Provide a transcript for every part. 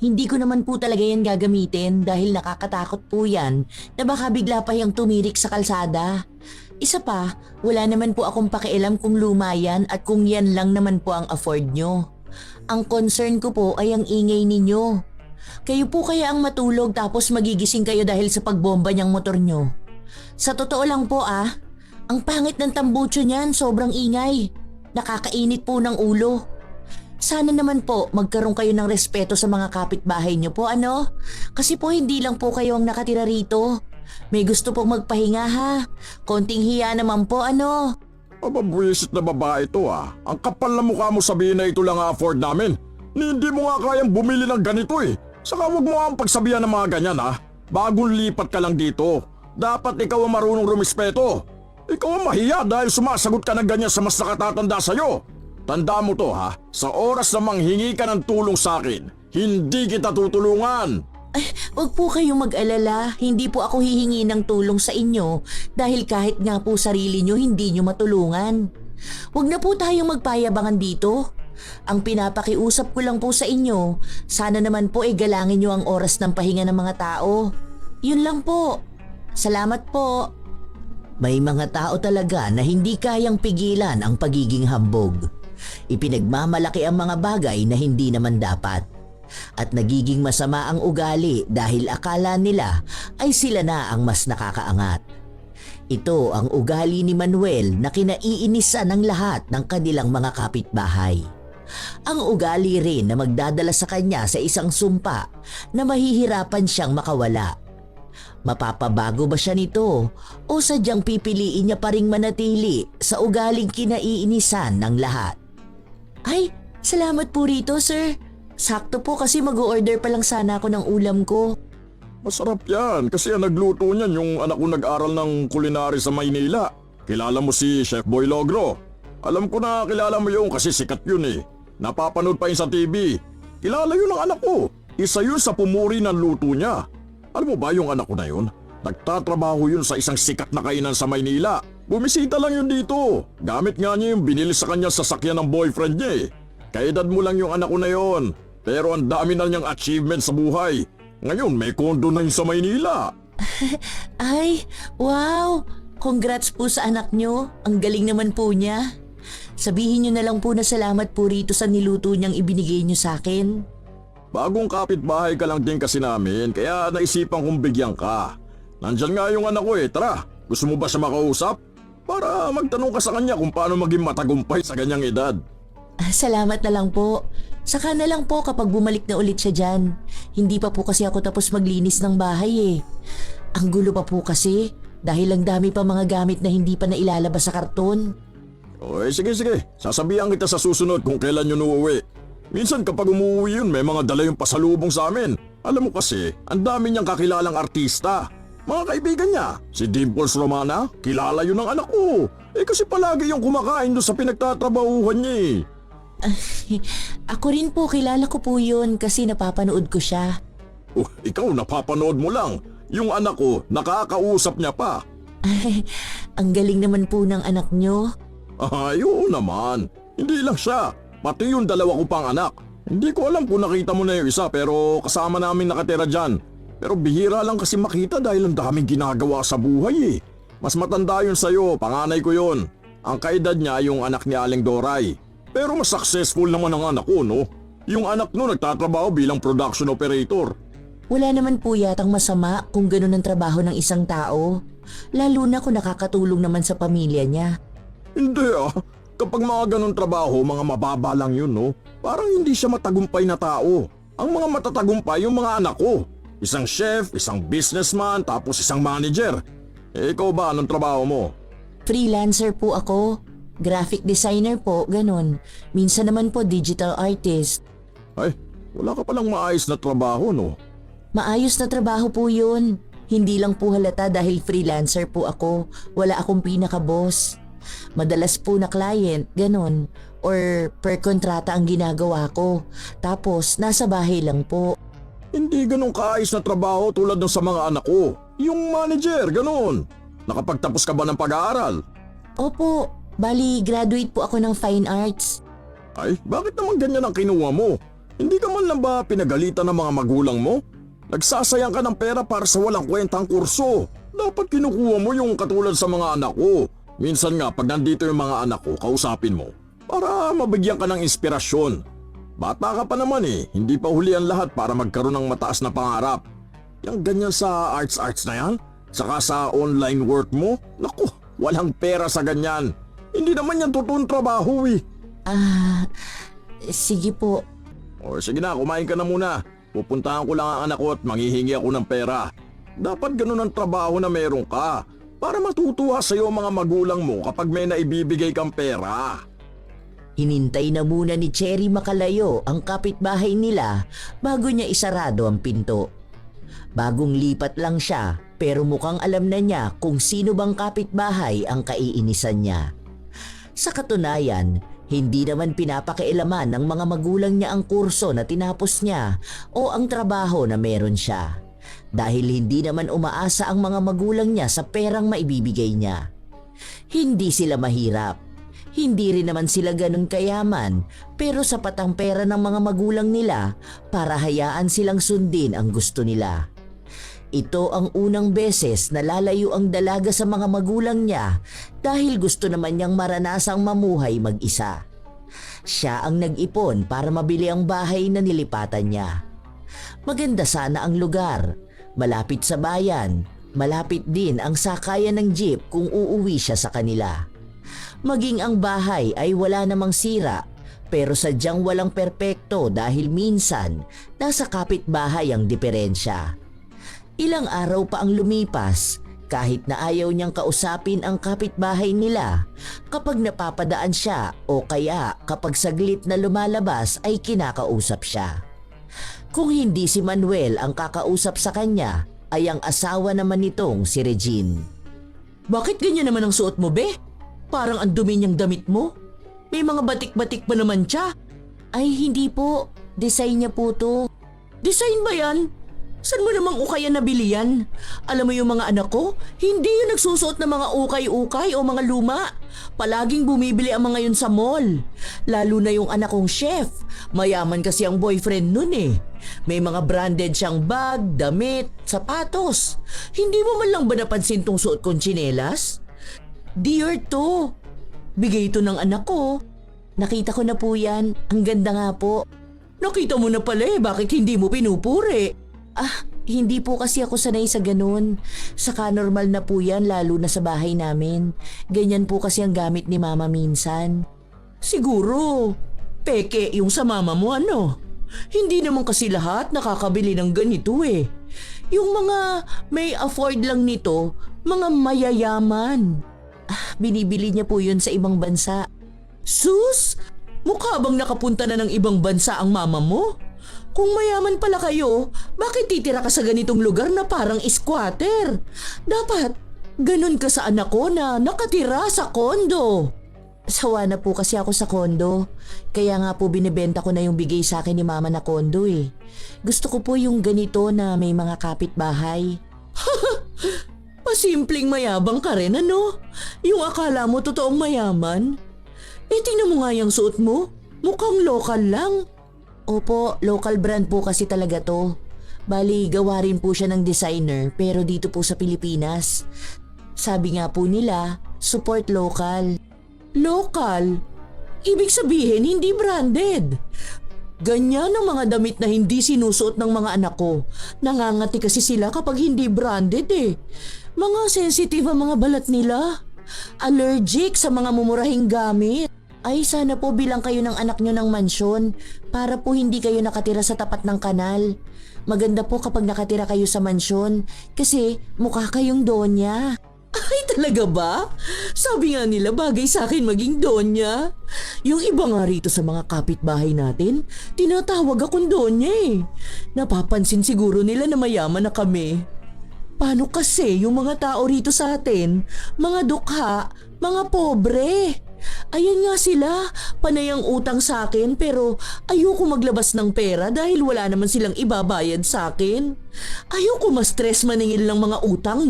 Hindi ko naman po talaga yan gagamitin dahil nakakatakot po yan na baka bigla pa yung tumirik sa kalsada. Isa pa, wala naman po akong pakialam kung luma yan at kung yan lang naman po ang afford nyo. Ang concern ko po ay ang ingay ninyo. Kayo po kaya ang matulog tapos magigising kayo dahil sa pagbomba niyang motor nyo. Sa totoo lang po ang pangit ng tambucho niyan, sobrang ingay. Nakakainit po ng ulo. Sana naman po magkaroon kayo ng respeto sa mga kapitbahay niyo po ano? Kasi po hindi lang po kayo ang nakatira rito. May gusto pong magpahinga ha. Konting hiya naman po ano? Mababwisit na babae to Ang kapal na mukha mo sabihin na ito lang afford namin. Hindi mo nga kayang bumili ng ganito Saka wag mo ang pagsabihan ng mga ganyan Bagong lipat ka lang dito. Dapat ikaw ang marunong rumispeto. Ikaw ang mahiya dahil sumasagot ka ng ganyan sa mas nakatatanda sa'yo. Tanda mo to sa oras na manghingi ka ng tulong sa akin, hindi kita tutulungan. Ay, wag po kayong mag-alala. Hindi po ako hihingi ng tulong sa inyo dahil kahit nga po sarili nyo hindi nyo matulungan. Wag na po tayong magpayabangan dito. Ang pinapakiusap ko lang po sa inyo, sana naman po galangin nyo ang oras ng pahinga ng mga tao. Yun lang po. Salamat po. May mga tao talaga na hindi kayang pigilan ang pagiging hambog. Ipinagmamalaki ang mga bagay na hindi naman dapat. At nagiging masama ang ugali dahil akala nila ay sila na ang mas nakakaangat. Ito ang ugali ni Manuel na kinaiinisan ng lahat ng kanilang mga kapitbahay. Ang ugali rin na magdadala sa kanya sa isang sumpa na mahihirapan siyang makawala. Mapapabago ba siya nito o sadyang pipiliin niya pa ring manatili sa ugaling kinaiinisan ng lahat? Ay, salamat po rito sir. Sakto po kasi mag-o-order pa lang sana ako ng ulam ko. Masarap yan kasi ang nagluto niyan yung anak ko nag-aral ng culinary sa Maynila. Kilala mo si Chef Boy Logro? Alam ko na kilala mo yun kasi sikat yun Napapanood pa yun sa TV. Kilala yun ng anak ko. Isa yun sa pumuri ng luto niya. Alam mo ba yung anak ko na yun? Nagtatrabaho yun sa isang sikat na kainan sa Maynila. Bumisita lang yun dito. Gamit nga niya yung binili sa kanya sasakyan ng boyfriend niya Kaedad mo lang yung anak ko na yun. Pero ang dami na niyang achievement sa buhay. Ngayon may kondo na yun sa Maynila. Ay, wow! Congrats po sa anak nyo. Ang galing naman po niya. Sabihin nyo na lang po na salamat po rito sa niluto niyang ibinigay nyo sa akin. Bagong kapitbahay ka lang din kasi namin kaya naisipan kong bigyan ka. Nandyan nga yung anak ko Tara, gusto mo ba siya makausap? Para magtanong ka sa kanya kung paano maging matagumpay sa ganyang edad. Salamat na lang po. Saka na lang po kapag bumalik na ulit siya dyan. Hindi pa po kasi ako tapos maglinis ng bahay Ang gulo pa po kasi dahil ang dami pa mga gamit na hindi pa nailalabas sa karton. Sige. Sasabihan kita sa susunod kung kailan yun uuwi. Minsan kapag umuwi yun may mga dala yung pasalubong sa amin. Alam mo kasi, ang dami niyang kakilalang artista. Mga kaibigan niya, si Dimples Romana, kilala yun ng anak ko. Kasi palagi yung kumakain doon sa pinagtatrabahuhan niya Ako rin po, kilala ko po yun kasi napapanood ko siya. Ikaw napapanood mo lang. Yung anak ko, nakakausap niya pa. Ay, ang galing naman po ng anak nyo. Ay, oo naman. Hindi lang siya. Pati yung dalawa ko pang anak. Hindi ko alam kung nakita mo na yung isa pero kasama namin nakatira dyan. Pero bihira lang kasi makita dahil ang daming ginagawa sa buhay Mas matanda yun sa'yo, panganay ko yun. Ang kaedad niya yung anak ni Aling Doray. Pero mas successful naman ang anak ko, no? Yung anak no nagtatrabaho bilang production operator. Wala naman po yatang masama kung ganun ang trabaho ng isang tao. Lalo na kung nakakatulong naman sa pamilya niya. Hindi Kapag mga ganun trabaho, mga mababa lang yun, no? Parang hindi siya matagumpay na tao. Ang mga matatagumpay yung mga anak ko. Isang chef, isang businessman, tapos isang manager. Ikaw ba, anong trabaho mo? Freelancer po ako. Graphic designer po, ganun. Minsan naman po digital artist. Ay, wala ka palang maayos na trabaho, no? Maayos na trabaho po yun. Hindi lang po halata dahil freelancer po ako. Wala akong pinaka-boss. Madalas po na client, ganun. Or per kontrata ang ginagawa ko. Tapos nasa bahay lang po. Hindi ganun kaayos na trabaho tulad ng sa mga anak ko. Yung manager, ganun. Nakapagtapos ka ba ng pag-aaral? Opo, bali graduate po ako ng fine arts. Ay, bakit naman ganyan ang kinuha mo? Hindi ka man lang ba pinagalitan ng mga magulang mo? Nagsasayang ka ng pera para sa walang kwentang kurso. Dapat kinukuha mo yung katulad sa mga anak ko. Minsan nga pag nandito yung mga anak ko, kausapin mo. Para mabigyan ka ng inspirasyon. Bata ka pa naman hindi pa huli ang lahat para magkaroon ng mataas na pangarap. Yang ganyan sa arts na yan, saka sa online work mo, naku, walang pera sa ganyan. Hindi naman yan totoong trabaho Sige po. O sige na, kumain ka na muna. Pupuntahan ko lang ang anak ko at manghihingi ako ng pera. Dapat ganun ang trabaho na meron ka para matutuwa sa'yo mga magulang mo kapag may naibibigay kang pera. Hinintay na muna ni Cherry makalayo ang kapitbahay nila bago niya isarado ang pinto. Bagong lipat lang siya pero mukhang alam na niya kung sino bang kapitbahay ang kaiinisan niya. Sa katunayan, hindi naman pinapakialaman ng mga magulang niya ang kurso na tinapos niya o ang trabaho na meron siya. Dahil hindi naman umaasa ang mga magulang niya sa perang maibibigay niya. Hindi sila mahirap. Hindi rin naman sila ganun kayaman pero sapat ang pera ng mga magulang nila para hayaan silang sundin ang gusto nila. Ito ang unang beses na lalayo ang dalaga sa mga magulang niya dahil gusto naman niyang maranasang mamuhay mag-isa. Siya ang nag-ipon para mabili ang bahay na nilipatan niya. Maganda sana ang lugar, malapit sa bayan, malapit din ang sakayan ng jeep kung uuwi siya sa kanila. Maging ang bahay ay wala namang sira pero sadyang walang perpekto dahil minsan nasa kapitbahay ang diferensya. Ilang araw pa ang lumipas kahit na ayaw niyang kausapin ang kapitbahay nila kapag napapadaan siya o kaya kapag saglit na lumalabas ay kinakausap siya. Kung hindi si Manuel ang kakausap sa kanya ay ang asawa naman nitong si Regine. Bakit ganyan naman ang suot mo, be? Parang ang dumi niyang damit mo. May mga batik-batik pa naman siya. Ay hindi po, design niya po to. Design ba yan? Saan mo namang ukay ang nabili yan? Alam mo yung mga anak ko, hindi yung nagsusuot ng mga ukay-ukay o mga luma. Palaging bumibili ang mga yun sa mall. Lalo na yung anak kong chef. Mayaman kasi ang boyfriend nun May mga branded siyang bag, damit, sapatos. Hindi mo man lang ba napansin tong suot kong tsinelas? Dear to. Bigay ito ng anak ko. Nakita ko na po yan. Ang ganda nga po. Nakita mo na pala bakit hindi mo pinupuri? Hindi po kasi ako sanay sa ganun. Saka normal na po yan lalo na sa bahay namin. Ganyan po kasi ang gamit ni mama minsan. Siguro, peke yung sa mama mo Hindi naman kasi lahat nakakabili ng ganito Yung mga may afford lang nito, mga mayayaman. Binibili niya po yun sa ibang bansa. Sus! Mukha bang nakapunta na ng ibang bansa ang mama mo? Kung mayaman pala kayo, bakit titira ka sa ganitong lugar na parang squatter? Dapat, ganun ka sa anak ko na nakatira sa kondo. Sawa na po kasi ako sa kondo. Kaya nga po binibenta ko na yung bigay sa akin ni mama na kondo Gusto ko po yung ganito na may mga kapitbahay. Pasimpleng mayabang ka rin Yung akala mo totoong mayaman? Tingnan mo nga yung suot mo. Mukhang lokal lang. Opo, local brand po kasi talaga to. Bali, gawa rin po siya ng designer pero dito po sa Pilipinas. Sabi nga po nila, support local. Local? Ibig sabihin hindi branded. Ganyan ang mga damit na hindi sinusuot ng mga anak ko. Nangangati kasi sila kapag hindi branded Mga sensitive ang mga balat nila. Allergic sa mga mumurahing gamit. Ay sana po bilang kayo ng anak nyo ng mansyon para po hindi kayo nakatira sa tapat ng kanal. Maganda po kapag nakatira kayo sa mansyon kasi mukha kayong donya. Ay talaga ba? Sabi nga nila bagay sa akin maging donya. Yung iba nga rito sa mga kapitbahay natin, tinatawag akong donya Napapansin siguro nila na mayaman na kami. Paano kasi yung mga tao rito sa atin, mga dukha, mga pobre? Ayan nga sila, panay ang utang sa akin pero ayoko maglabas ng pera dahil wala naman silang ibabayad sa akin. Ayoko ma-stress maningil ng mga utang,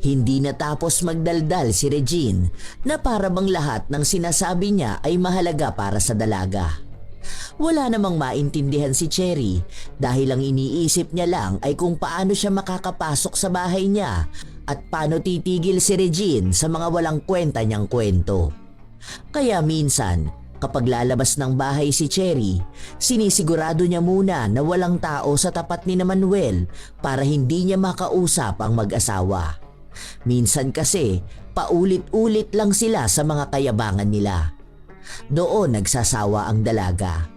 Hindi natapos magdaldal si Regine na para bang lahat ng sinasabi niya ay mahalaga para sa dalaga. Wala namang maintindihan si Cherry dahil ang iniisip niya lang ay kung paano siya makakapasok sa bahay niya at paano titigil si Regine sa mga walang kwenta niyang kwento. Kaya minsan, kapag lalabas ng bahay si Cherry, sinisigurado niya muna na walang tao sa tapat ni Manuel para hindi niya makausap ang mag-asawa. Minsan kasi, paulit-ulit lang sila sa mga kayabangan nila. Doon nagsasawa ang dalaga.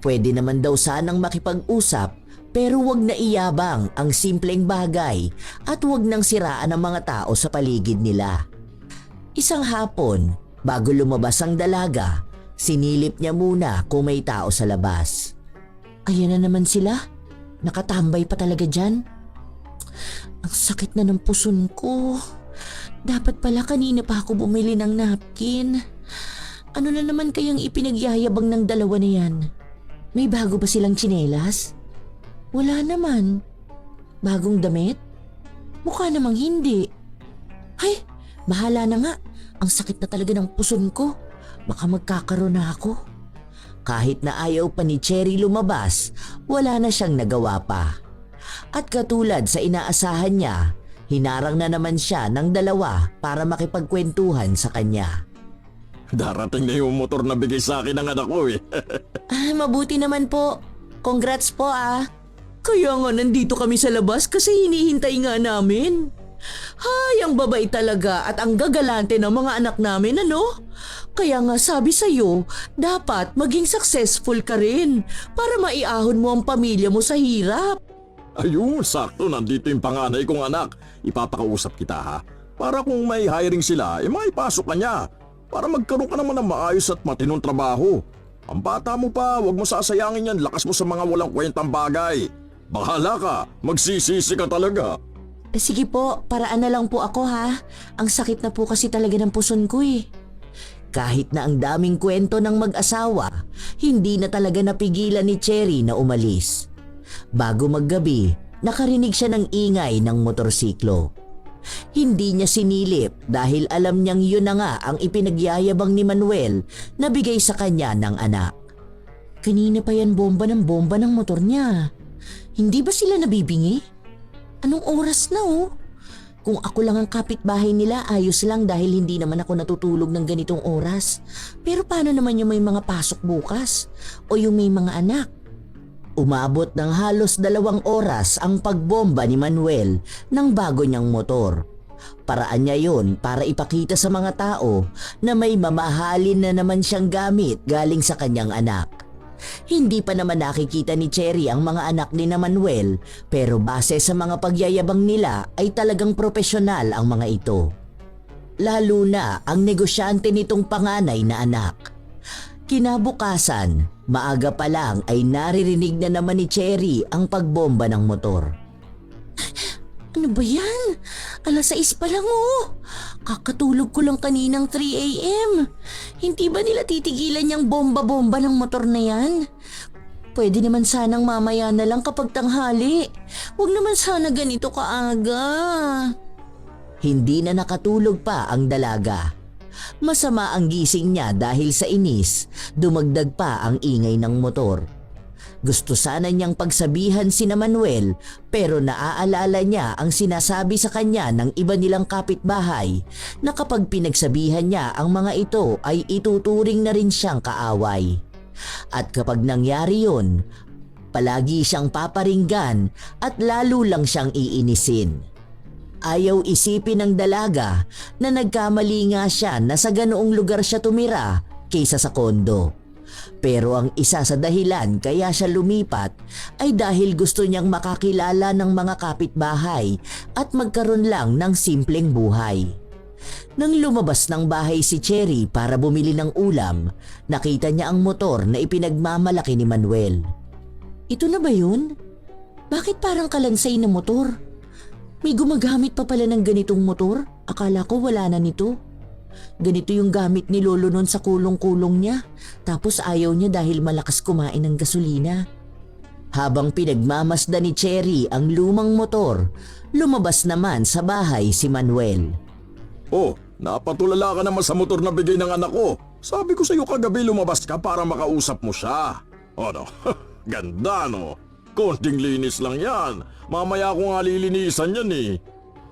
Pwede naman daw sanang makipag-usap pero wag na iyabang ang simpleng bagay at wag nang siraan ang mga tao sa paligid nila. Isang hapon, bago lumabas ang dalaga, sinilip niya muna kung may tao sa labas. Ayan na naman sila. Nakatambay pa talaga dyan. Ang sakit na ng puson ko. Dapat pala kanina pa ako bumili ng napkin. Ano na naman kayang ipinagyayabang ng dalawa na yan? May bago ba silang tsinelas? Wala naman. Bagong damit? Mukha namang hindi. Ay, bahala na nga. Ang sakit na talaga ng puson ko. Baka magkakaroon na ako. Kahit na ayaw pa ni Cherry lumabas, wala na siyang nagawa pa. At katulad sa inaasahan niya, hinarang na naman siya ng dalawa para makipagkwentuhan sa kanya. Darating na yung motor na bigay sa akin ng anak ko eh. Mabuti naman po. Congrats po ah. Kaya nga nandito kami sa labas kasi hinihintay nga namin. Hay, ang babay talaga at ang gagalante ng mga anak namin, ano? Kaya nga sabi sa'yo, dapat maging successful ka rin para maiahon mo ang pamilya mo sa hirap. Ayun, sakto, nandito yung panganay kong anak. Ipapakausap kita ha. Para kung may hiring sila, maipasok ka niya. Para magkaroon ka naman ng maayos at matinong trabaho. Ang bata mo pa, huwag mo sasayangin yan, lakas mo sa mga walang kwentang bagay. Bahala ka, magsisisi ka talaga. Sige po, paraan na lang po ako ha. Ang sakit na po kasi talaga ng puson ko eh. Kahit na ang daming kwento ng mag-asawa, hindi na talaga napigilan ni Cherry na umalis. Bago maggabi, nakarinig siya ng ingay ng motorsiklo. Hindi niya sinilip dahil alam niyang yun na nga ang ipinagyayabang ni Manuel na bigay sa kanya ng anak. Kanina pa yan bomba ng motor niya. Hindi ba sila nabibingi? Anong oras na oh? Kung ako lang ang kapitbahay nila, ayos lang dahil hindi naman ako natutulog ng ganitong oras. Pero paano naman yung may mga pasok bukas? O yung may mga anak? Umabot ng halos 2 oras ang pagbomba ni Manuel ng bago niyang motor. Paraan niya yon para ipakita sa mga tao na may mamahalin na naman siyang gamit galing sa kanyang anak. Hindi pa naman nakikita ni Cherry ang mga anak ni Manuel pero base sa mga pagyayabang nila ay talagang propesyonal ang mga ito. Lalo na ang negosyante nitong panganay na anak. Kinabukasan, maaga pa lang ay naririnig na naman ni Cherry ang pagbomba ng motor. Ano ba yan? 6:00 pa lang oh. Kakatulog ko lang kaninang 3 a.m. Hindi ba nila titigilan yung bomba-bomba ng motor na yan? Pwede naman sanang mamaya na lang kapag tanghali. Huwag naman sana ganito kaaga. Hindi na nakatulog pa ang dalaga. Masama ang gising niya dahil sa inis, dumagdag pa ang ingay ng motor. Gusto sana niyang pagsabihan si Manuel pero naaalala niya ang sinasabi sa kanya ng iba nilang kapitbahay na kapag pinagsabihan niya ang mga ito ay ituturing na rin siyang kaaway. At kapag nangyari yun, palagi siyang paparinggan at lalo lang siyang iinisin. Ayaw isipin ng dalaga na nagkamali nga siya na sa ganoong lugar siya tumira kaysa sa kondo. Pero ang isa sa dahilan kaya siya lumipat ay dahil gusto niyang makakilala ng mga kapitbahay at magkaroon lang ng simpleng buhay. Nang lumabas ng bahay si Cherry para bumili ng ulam, nakita niya ang motor na ipinagmamalaki ni Manuel. Ito na ba yun? Bakit parang kalansay na motor? May gumagamit pa pala ng ganitong motor? Akala ko wala na nito. Ganito yung gamit ni Lolo nun sa kulong-kulong niya. Tapos ayaw niya dahil malakas kumain ng gasolina. Habang pinagmamasdan ni Cherry ang lumang motor, lumabas naman sa bahay si Manuel. Oh, napatulala ka naman sa motor na bigay ng anak ko. Sabi ko sa'yo kagabi lumabas ka para makausap mo siya. Ano? Ganda no? Konting linis lang yan. Mamaya ko nga lilinisan yan eh.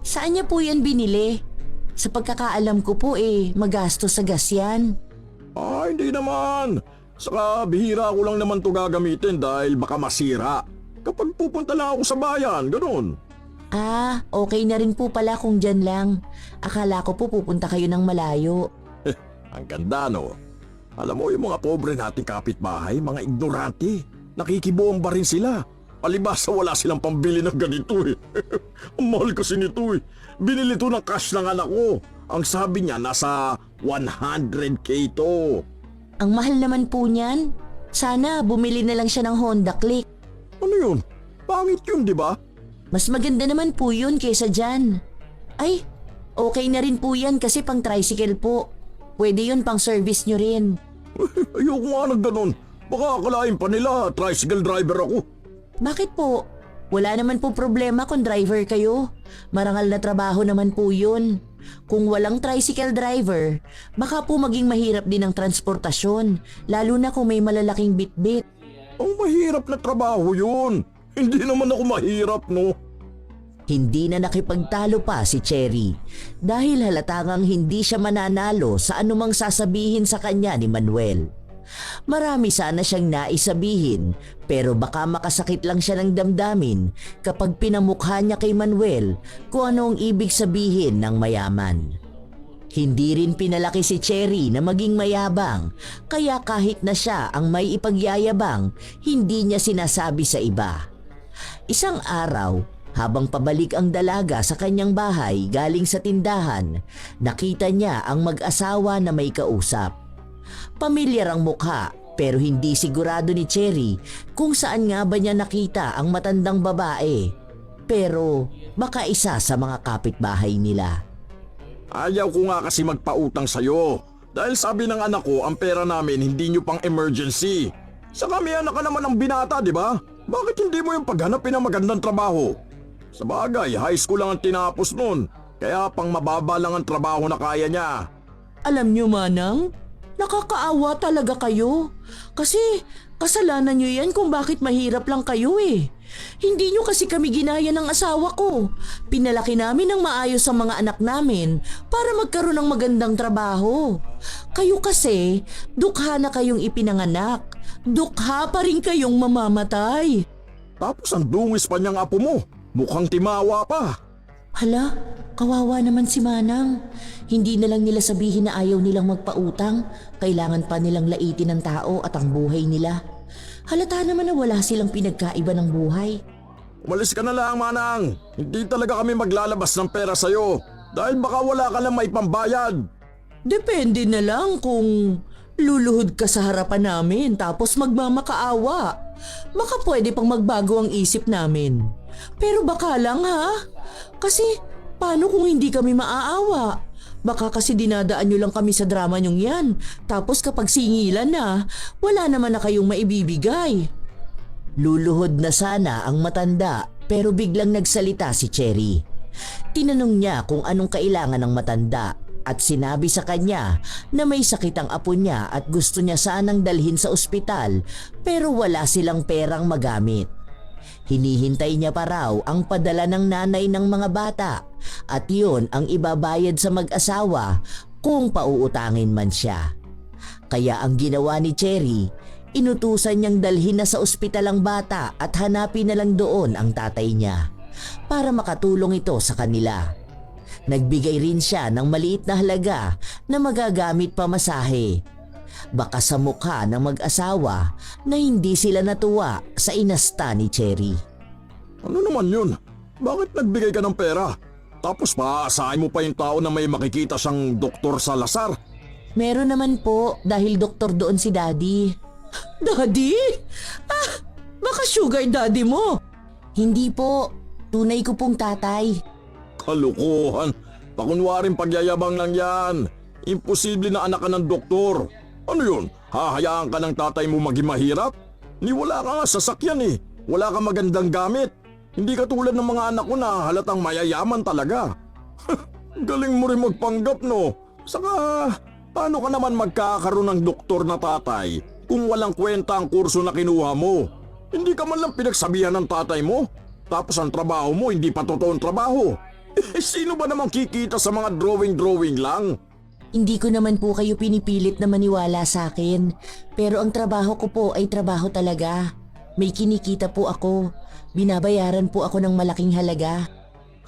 Saan niya po yan binili? Sa pagkakaalam ko po magastos sa gas yan. Hindi naman. Saka bihira ko lang naman to gagamitin dahil baka masira. Kapag pupunta lang ako sa bayan, ganun. Okay na rin po pala kung dyan lang. Akala ko po pupunta kayo ng malayo. Ang ganda no? Alam mo yung mga pobre nating kapitbahay, mga ignorante. Nakikibomba rin sila. Palibasa wala silang pambili ng ganito eh. Ang mahal kasi nito eh. Binili to ng cash ng anak ko. Ang sabi niya nasa 100K to. Ang mahal naman po niyan. Sana bumili na lang siya ng Honda Click. Ano yun? Pangit yun, di ba? Mas maganda naman po yun kaysa dyan. Ay, okay na rin po yan kasi pang tricycle po. Pwede yun pang service nyo rin. Ayoko nga ng ganun. Baka akalain pa nila, tricycle driver ako. Bakit po? Wala naman po problema kung driver kayo. Marangal na trabaho naman po yun. Kung walang tricycle driver, baka po maging mahirap din ang transportasyon, lalo na kung may malalaking bitbit. Ang mahirap na trabaho yun. Hindi naman ako mahirap, no? Hindi na nakipagtalo pa si Cherry dahil halatangang hindi siya mananalo sa anumang sasabihin sa kanya ni Manuel. Marami sana siyang naisabihin pero baka makasakit lang siya ng damdamin kapag pinamukha niya kay Manuel kung ano ang ibig sabihin ng mayaman. Hindi rin pinalaki si Cherry na maging mayabang kaya kahit na siya ang may ipagyayabang, hindi niya sinasabi sa iba. Isang araw, habang pabalik ang dalaga sa kanyang bahay galing sa tindahan, nakita niya ang mag-asawa na may kausap. Pamilyar ang mukha pero hindi sigurado ni Cherry kung saan nga ba niya nakita ang matandang babae. Pero baka isa sa mga kapitbahay nila. Ayaw ko nga kasi magpautang sa'yo. Dahil sabi ng anak ko ang pera namin hindi nyo pang emergency. Saka may anak ka naman ng binata, di ba? Bakit hindi mo yung paghanapin ng magandang trabaho? Sa bagay, high school lang ang tinapos nun. Kaya pang mababa lang ang trabaho na kaya niya. Alam niyo manang, nakakaawa talaga kayo. Kasi kasalanan niyo yan kung bakit mahirap lang kayo eh. Hindi niyo kasi kami ginaya ng asawa ko. Pinalaki namin ng maayos ang mga anak namin para magkaroon ng magandang trabaho. Kayo kasi, dukha na kayong ipinanganak. Dukha pa rin kayong mamamatay. Tapos ang dungis pa niyang apo mo. Mukhang timawa pa. Hala, kawawa naman si Manang. Hindi na lang nila sabihin na ayaw nilang magpautang. Kailangan pa nilang laitin ang tao at ang buhay nila. Halata naman na wala silang pinagkaiba ng buhay. Umalis ka na lang, Manang. Hindi talaga kami maglalabas ng pera sa'yo. Dahil baka wala ka lang may pambayad. Depende na lang kung luluhod ka sa harapan namin tapos magmamakaawa. Baka pwede pang magbago ang isip namin. Pero baka lang ha? Kasi paano kung hindi kami maaawa? Baka kasi dinadaan nyo lang kami sa drama nyong yan. Tapos kapag singilan na, wala naman na kayong maibibigay. Luluhod na sana ang matanda pero biglang nagsalita si Cherry. Tinanong niya kung anong kailangan ng matanda at sinabi sa kanya na may sakit ang apo niya at gusto niya sanang dalhin sa ospital pero wala silang perang magamit. Hinihintay niya pa raw ang padala ng nanay ng mga bata at yun ang ibabayad sa mag-asawa kung pauutangin man siya. Kaya ang ginawa ni Cherry, inutusan niyang dalhin na sa ospital ang bata at hanapin na lang doon ang tatay niya para makatulong ito sa kanila. Nagbigay rin siya ng maliit na halaga na magagamit pamasahe. Baka sa mukha ng mag-asawa na hindi sila natuwa sa inasta ni Cherry. Ano naman yun? Bakit nagbigay ka ng pera? Tapos paaasahin mo pa yung tao na may makikita siyang Dr. Salazar? Meron naman po dahil doktor doon si Daddy. Daddy? Baka sugar daddy mo. Hindi po, tunay ko pong tatay. Kalukuhan. Pakunwaring pagyayabang lang yan. Imposible na anak ka ng doktor. Ano yun? Hahayaan ka ng tatay mo maging mahirap? Ni wala ka nga sasakyan eh. Wala ka magandang gamit. Hindi ka tulad ng mga anak ko na halatang mayayaman talaga. Galing mo rin magpanggap no. Saka Paano ka naman magkakaroon ng doktor na tatay kung walang kwenta ang kurso na kinuha mo? Hindi ka man lang pinagsabihan ng tatay mo? Tapos ang trabaho mo hindi pa totoong trabaho. Sino ba namang kikita sa mga drawing lang? Hindi ko naman po kayo pinipilit na maniwala sa akin. Pero ang trabaho ko po ay trabaho talaga. May kinikita po ako. Binabayaran po ako ng malaking halaga.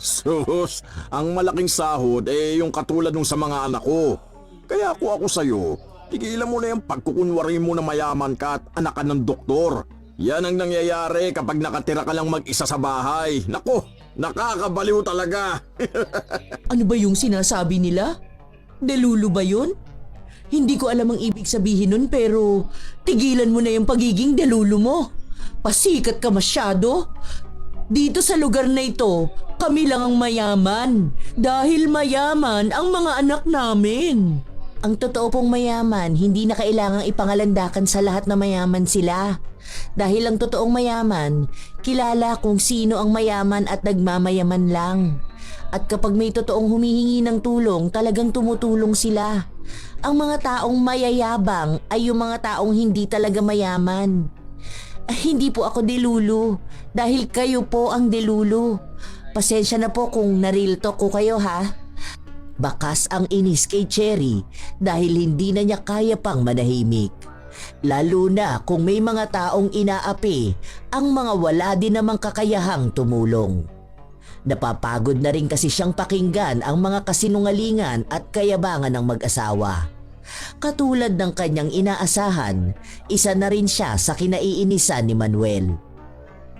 Sus, ang malaking sahod yung katulad nung sa mga anak ko. Kaya ako sa'yo, tigilan mo na yung pagkukunwari mo na mayaman ka at anak ka ng doktor. Yan ang nangyayari kapag nakatira ka lang mag-isa sa bahay. Nako, nakakabaliw talaga. Ano ba yung sinasabi nila? Delulu ba yun? Hindi ko alam ang ibig sabihin nun pero tigilan mo na yung pagiging delulu mo. Pasikat ka masyado. Dito sa lugar na ito, kami lang ang mayaman. Dahil mayaman ang mga anak namin. Ang totoo pong mayaman, hindi na kailangang ipangalandakan sa lahat na mayaman sila. Dahil ang totoong mayaman, kilala kung sino ang mayaman at nagmamayaman lang. At kapag may totoong humihingi ng tulong, talagang tumutulong sila. Ang mga taong mayayabang ay yung mga taong hindi talaga mayaman. Hindi po ako delulu, dahil kayo po ang delulu. Pasensya na po kung na-real talk ko kayo ha. Bakas ang inis kay Cherry dahil hindi na niya kaya pang manahimik. Lalo na kung may mga taong inaapi ang mga wala din namang kakayahang tumulong. Napapagod na rin kasi siyang pakinggan ang mga kasinungalingan at kayabangan ng mag-asawa. Katulad ng kanyang inaasahan, isa na rin siya sa kinaiinisan ni Manuel.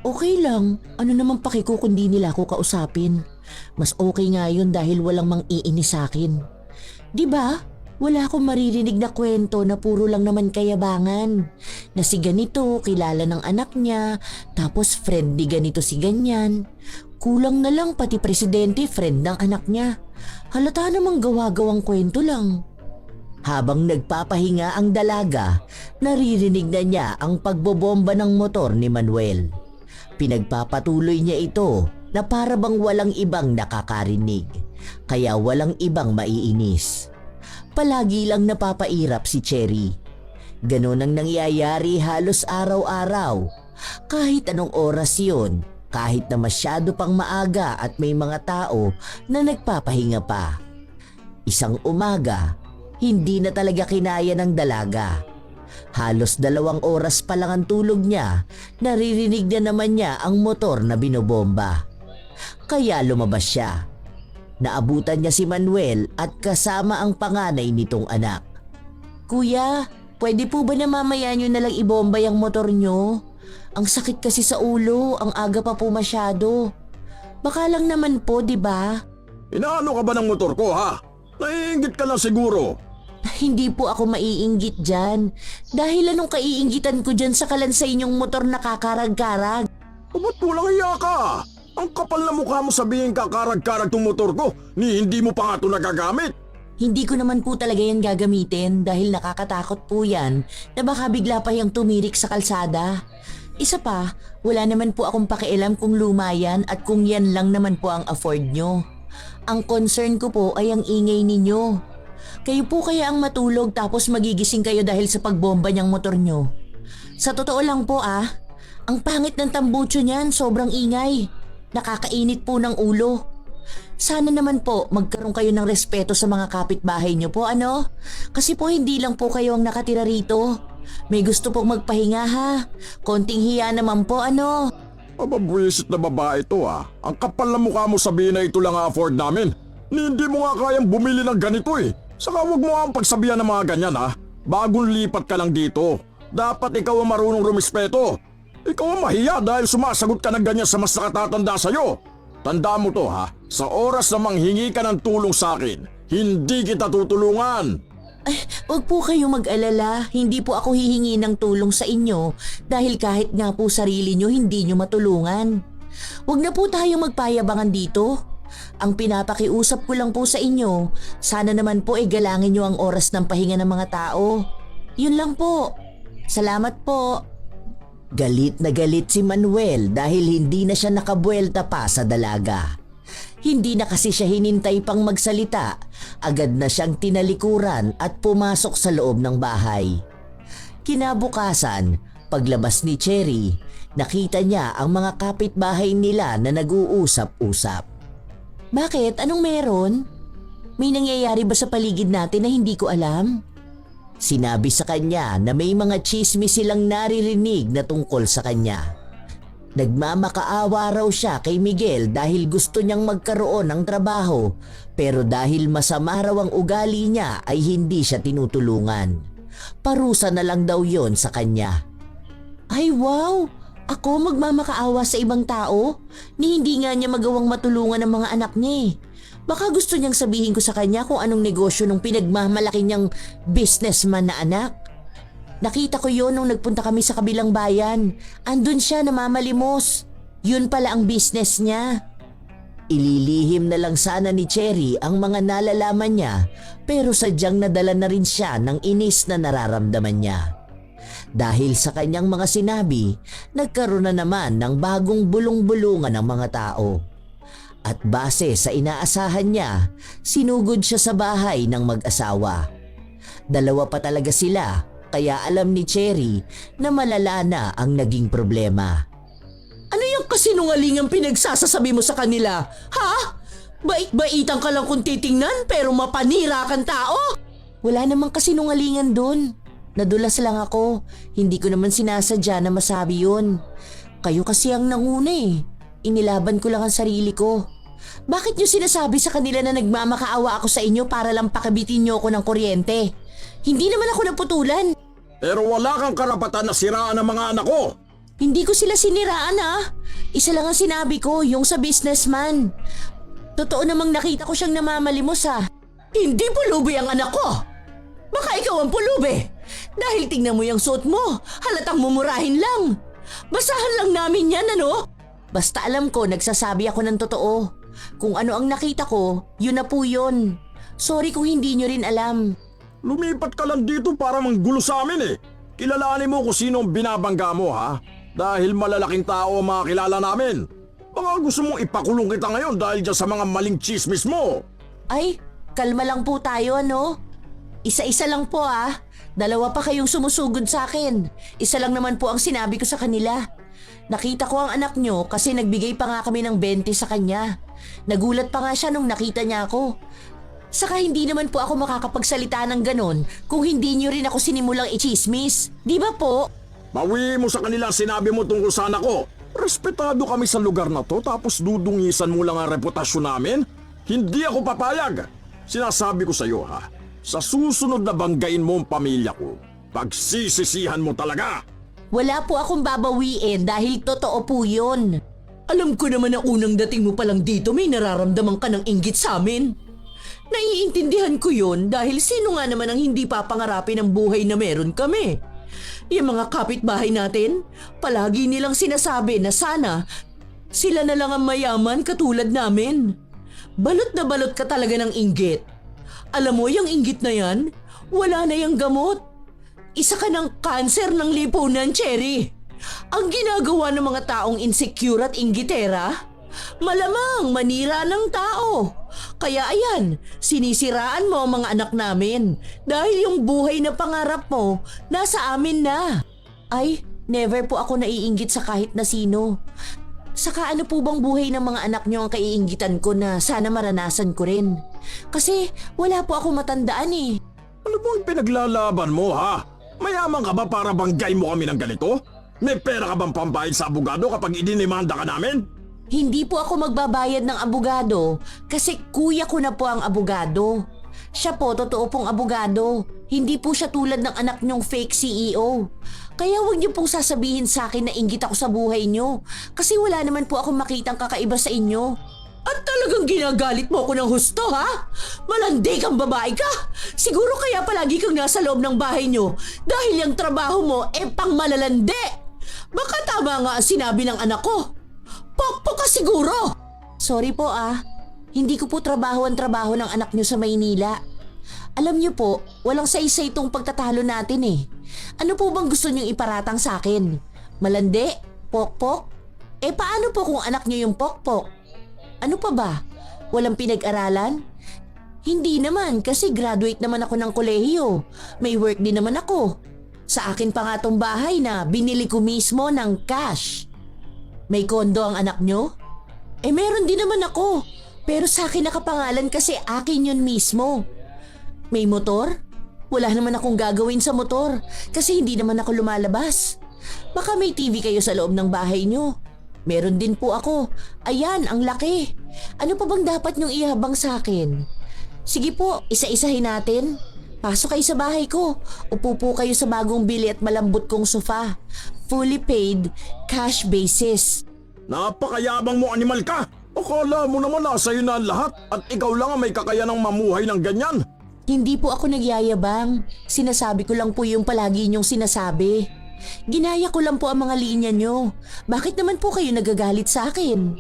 Okay lang, ano namang paki ko kundi nila ako kausapin. Mas okay nga yun dahil walang mang-iinis sa akin. Diba? Wala akong maririnig na kwento na puro lang naman kayabangan. Na si ganito, kilala ng anak niya, tapos friend ni ganito si ganyan. Kulang na lang pati presidente friend ng anak niya. Halata namang gawa-gawang kwento lang. Habang nagpapahinga ang dalaga, naririnig na niya ang pagbobomba ng motor ni Manuel. Pinagpapatuloy niya ito na para bang walang ibang nakakarinig, kaya walang ibang maiinis. Palagi lang napapairap si Cherry. Ganon ang nangyayari halos araw-araw. Kahit anong oras yun, kahit na masyado pang maaga at may mga tao na nagpapahinga pa. Isang umaga, hindi na talaga kinaya ng dalaga. Halos 2 oras pa lang ang tulog niya, naririnig na naman niya ang motor na binobomba. Kaya lumabas siya. Naabutan niya si Manuel at kasama ang panganay nitong anak. Kuya, pwede po ba na mamaya niyo na lang ibomba yung motor niyo? Ang sakit kasi sa ulo, ang aga pa po masyado. Baka lang naman po, di ba? Inaano ka ba ng motor ko ha? Naiinggit ka lang siguro. Hindi po ako maiinggit dyan. Dahil anong kaiinggitan ko dyan sa kalansay niyong motor na kakarag-karag? Ba't walang iya ka? Ang kapal na mukha mo sabihin kakarag-karag tong motor ko, ni hindi mo pa nga ito nagagamit. Hindi ko naman po talaga yan gagamitin dahil nakakatakot po yan na baka bigla pa yung tumirik sa kalsada. Isa pa, wala naman po akong pakialam kung luma yan at kung yan lang naman po ang afford nyo. Ang concern ko po ay ang ingay ninyo. Kayo po kaya ang matulog tapos magigising kayo dahil sa pagbomba niyang motor nyo. Sa totoo lang po ang pangit ng tambucho niyan, sobrang ingay. Nakakainit po ng ulo. Sana naman po magkaroon kayo ng respeto sa mga kapitbahay niyo po ano? Kasi po hindi lang po kayo ang nakatira rito. May gusto pong magpahinga ha. Konting hiya naman po ano? Mababwisit na babae ito Ang kapal na mukha mo sabihin na ito lang afford namin. Hindi mo nga kayang bumili ng ganito Saka wag mo ang pagsabihan ng mga ganyan Bagong lipat ka lang dito. Dapat ikaw ang marunong rumispeto. Ikaw ang mahiya dahil sumasagot ka ng ganyan sa mas nakatatanda sa'yo. Tanda mo to sa oras na manghingi ka ng tulong sa akin, hindi kita tutulungan. Ay, wag po kayong mag-alala. Hindi po ako hihingi ng tulong sa inyo dahil kahit nga po sarili nyo hindi nyo matulungan. Wag na po tayong magpayabangan dito. Ang pinapakiusap ko lang po sa inyo, sana naman po galangin nyo ang oras ng pahinga ng mga tao. Yun lang po. Salamat po. Galit na galit si Manuel dahil hindi na siya nakabuelta pa sa dalaga. Hindi na kasi siya hinintay pang magsalita, agad na siyang tinalikuran at pumasok sa loob ng bahay. Kinabukasan, paglabas ni Cherry, nakita niya ang mga kapitbahay nila na nag-uusap-usap. Bakit? Anong meron? May nangyayari ba sa paligid natin na hindi ko alam? Sinabi sa kanya na may mga tsismis silang naririnig na tungkol sa kanya. Nagmamakaawa raw siya kay Miguel dahil gusto niyang magkaroon ng trabaho, pero dahil masama raw ang ugali niya ay hindi siya tinutulungan. Parusa na lang daw yon sa kanya. Ay wow! Ako magmamakaawa sa ibang tao? Ni hindi nga niya magawang matulungan ang mga anak niya. Baka gusto niyang sabihin ko sa kanya kung anong negosyo ng pinagmamalaki niyang businessman na anak. Nakita ko yon nung nagpunta kami sa kabilang bayan. Andun siya namamalimos. Yun pala ang business niya. Ililihim na lang sana ni Cherry ang mga nalalaman niya, pero sadyang nadala na rin siya ng inis na nararamdaman niya. Dahil sa kanyang mga sinabi, nagkaroon na naman ng bagong bulong-bulungan ng mga tao. At base sa inaasahan niya, sinugod siya sa bahay ng mag-asawa. Dalawa pa talaga sila, kaya alam ni Cherry na malala na ang naging problema. Ano yung kasinungalingang pinagsasasabi mo sa kanila? Ha? Bait-baitan ka lang kung titingnan pero mapanira kang tao? Wala namang kasinungalingan dun. Nadulas lang ako. Hindi ko naman sinasadya na masabi yun. Kayo kasi ang nanguna eh. Inilaban ko lang ang sarili ko. Bakit niyo sinasabi sa kanila na nagmamakaawa ako sa inyo para lang pakabitin niyo ako ng kuryente? Hindi naman ako naputulan. Pero wala kang karapatan na siraan ang mga anak ko. Hindi ko sila siniraan ah. Isa lang ang sinabi ko, yung sa businessman. Totoo namang nakita ko siyang namamalimos ah. Hindi pulubi ang anak ko. Baka ikaw ang pulubi. Dahil tingnan mo yung suot mo, halatang mumurahin lang. Basahan lang namin yan ano? Basta alam ko nagsasabi ako ng totoo. Kung ano ang nakita ko, yun na po yun. Sorry kung hindi nyo rin alam. Lumipat ka lang dito para manggulo sa amin eh. Kilalanin mo kung sino ang binabangga mo ha. Dahil malalaking tao ang mga kilala namin. Baka gusto mong ipakulong kita ngayon dahil dyan sa mga maling chismis mo. Ay, kalma lang po tayo ano? Isa-isa lang po ah. Dalawa pa kayong sumusugod sa akin. Isa lang naman po ang sinabi ko sa kanila. Nakita ko ang anak nyo kasi nagbigay pa nga kami ng 20 sa kanya. Nagulat pa nga siya nung nakita niya ako. Saka hindi naman po ako makakapagsalita ng ganon kung hindi nyo rin ako sinimulang i-chismis. Di ba po? Bawi mo sa kanila ang sinabi mo tungkol sa anak ko. Respetado kami sa lugar na to tapos dudungisan mo lang ang reputasyon namin? Hindi ako papayag. Sinasabi ko sa iyo ha, sa susunod na banggain mo ang pamilya ko, pagsisisihan mo talaga. Wala po akong babawiin dahil totoo po yun. Alam ko naman na unang dating mo palang dito may nararamdaman ka ng inggit sa amin. Naiintindihan ko yun dahil sino nga naman ang hindi papangarapin ang buhay na meron kami. Yung mga kapitbahay natin, palagi nilang sinasabi na sana sila na lang ang mayaman katulad namin. Balot na balot ka talaga ng inggit. Alam mo yung inggit na yan, wala na yung gamot. Isa ka ng kanser ng lipunan, Cherry. Ang ginagawa ng mga taong insecure at inggitera, malamang manira ng tao. Kaya ayan, sinisiraan mo ang mga anak namin dahil yung buhay na pangarap mo nasa amin na. Ay, never po ako naiinggit sa kahit na sino. Saka ano po bang buhay ng mga anak nyo ang kaiinggitan ko na sana maranasan ko rin? Kasi wala po ako matandaan eh. Ano bang pinaglalaban mo ha? Mayaman ka ba para banggay mo kami ng ganito? May pera ka bang pambayad sa abogado kapag idinimanda ka namin? Hindi po ako magbabayad ng abogado kasi kuya ko na po ang abogado. Siya po totoo pong abogado. Hindi po siya tulad ng anak niyong fake CEO. Kaya huwag niyo pong sasabihin sa akin na inggit ako sa buhay niyo. Kasi wala naman po akong makitang kakaiba sa inyo. At talagang ginagalit mo ako ng husto ha? Malandi kang babae ka. Siguro kaya palagi kang nasa loob ng bahay niyo dahil yung trabaho mo pang malalandi. Baka tama nga ang sinabi ng anak ko. Pokpok ka siguro! Sorry po ah. Hindi ko po trabaho ang trabaho ng anak niyo sa Maynila. Alam niyo po, walang saysay itong pagtatalo natin eh. Ano po bang gusto niyong iparatang sa akin? Malandi? Pokpok? Paano po kung anak niyo yung pokpok? Ano pa ba? Walang pinag-aralan? Hindi naman kasi graduate naman ako ng kolehiyo. May work din naman ako. Sa akin pa nga tong bahay na binili ko mismo ng cash. May kondo ang anak nyo? Meron din naman ako. Pero sa akin nakapangalan kasi akin yun mismo. May motor? Wala naman akong gagawin sa motor kasi hindi naman ako lumalabas. Baka may TV kayo sa loob ng bahay nyo. Meron din po ako. Ayan, ang laki. Ano pa bang dapat nyong ihabang sa akin? Sige po, isa-isahin natin. Pasok kayo sa bahay ko. Upo po kayo sa bagong bili at malambot kong sofa. Fully paid, cash basis. Napakayabang mo, animal ka! Akala mo naman nasa iyo na ang lahat at ikaw lang ang may kakayanang mamuhay ng ganyan. Hindi po ako nagyayabang. Sinasabi ko lang po yung palagi niyong sinasabi. Ginaya ko lang po ang mga linya niyo. Bakit naman po kayo nagagalit sa akin?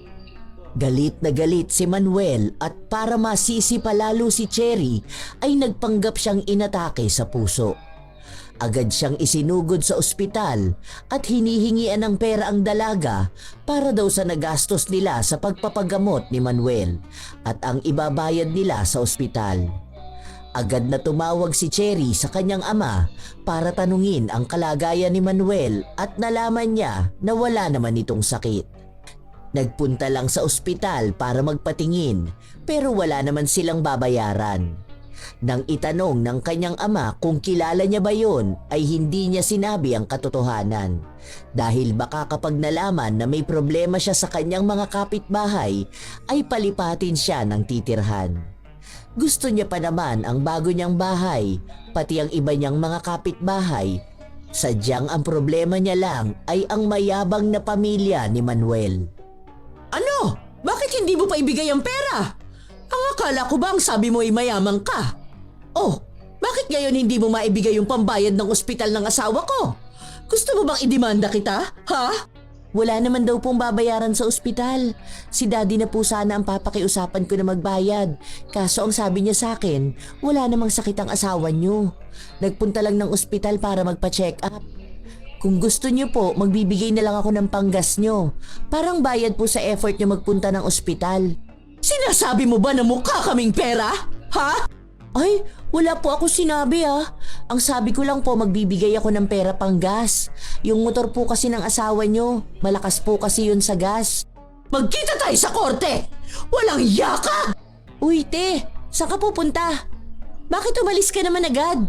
Galit na galit si Manuel at para masisi pa lalo si Cherry ay nagpanggap siyang inatake sa puso. Agad siyang isinugod sa ospital at hinihingian ng pera ang dalaga para daw sa nagastos nila sa pagpapagamot ni Manuel at ang ibabayad nila sa ospital. Agad na tumawag si Cherry sa kanyang ama para tanungin ang kalagayan ni Manuel at nalaman niya na wala naman itong sakit. Nagpunta lang sa ospital para magpatingin pero wala naman silang babayaran. Nang itanong ng kanyang ama kung kilala niya ba yon ay hindi niya sinabi ang katotohanan dahil baka kapag nalaman na may problema siya sa kanyang mga kapitbahay ay palipatin siya ng titirhan. Gusto niya pa naman ang bago niyang bahay pati ang iba niyang mga kapitbahay. Sadyang ang problema niya lang ay ang mayabang na pamilya ni Manuel. Ano? Bakit hindi mo pa ibigay ang pera? Ang akala ko ba ang sabi mo ay mayaman ka? Oh, bakit ngayon hindi mo maibigay yung pambayad ng ospital ng asawa ko? Gusto mo bang idemanda kita? Ha? Wala naman daw pong babayaran sa ospital. Si daddy na po sana ang papakiusapan ko na magbayad. Kaso ang sabi niya sa akin, wala namang sakit ang asawa niyo. Nagpunta lang ng ospital para magpa-check up. Kung gusto niyo po, magbibigay na lang ako ng panggas niyo. Parang bayad po sa effort niyo magpunta ng ospital. Sinasabi mo ba na mukha kaming pera? Ha? Ay, wala po ako sinabi Ang sabi ko lang po magbibigay ako ng pera pang gas. Yung motor po kasi ng asawa nyo, malakas po kasi yun sa gas. Magkita tayo sa korte! Walang yaka! Uy, te, saan ka pupunta? Bakit umalis ka naman agad?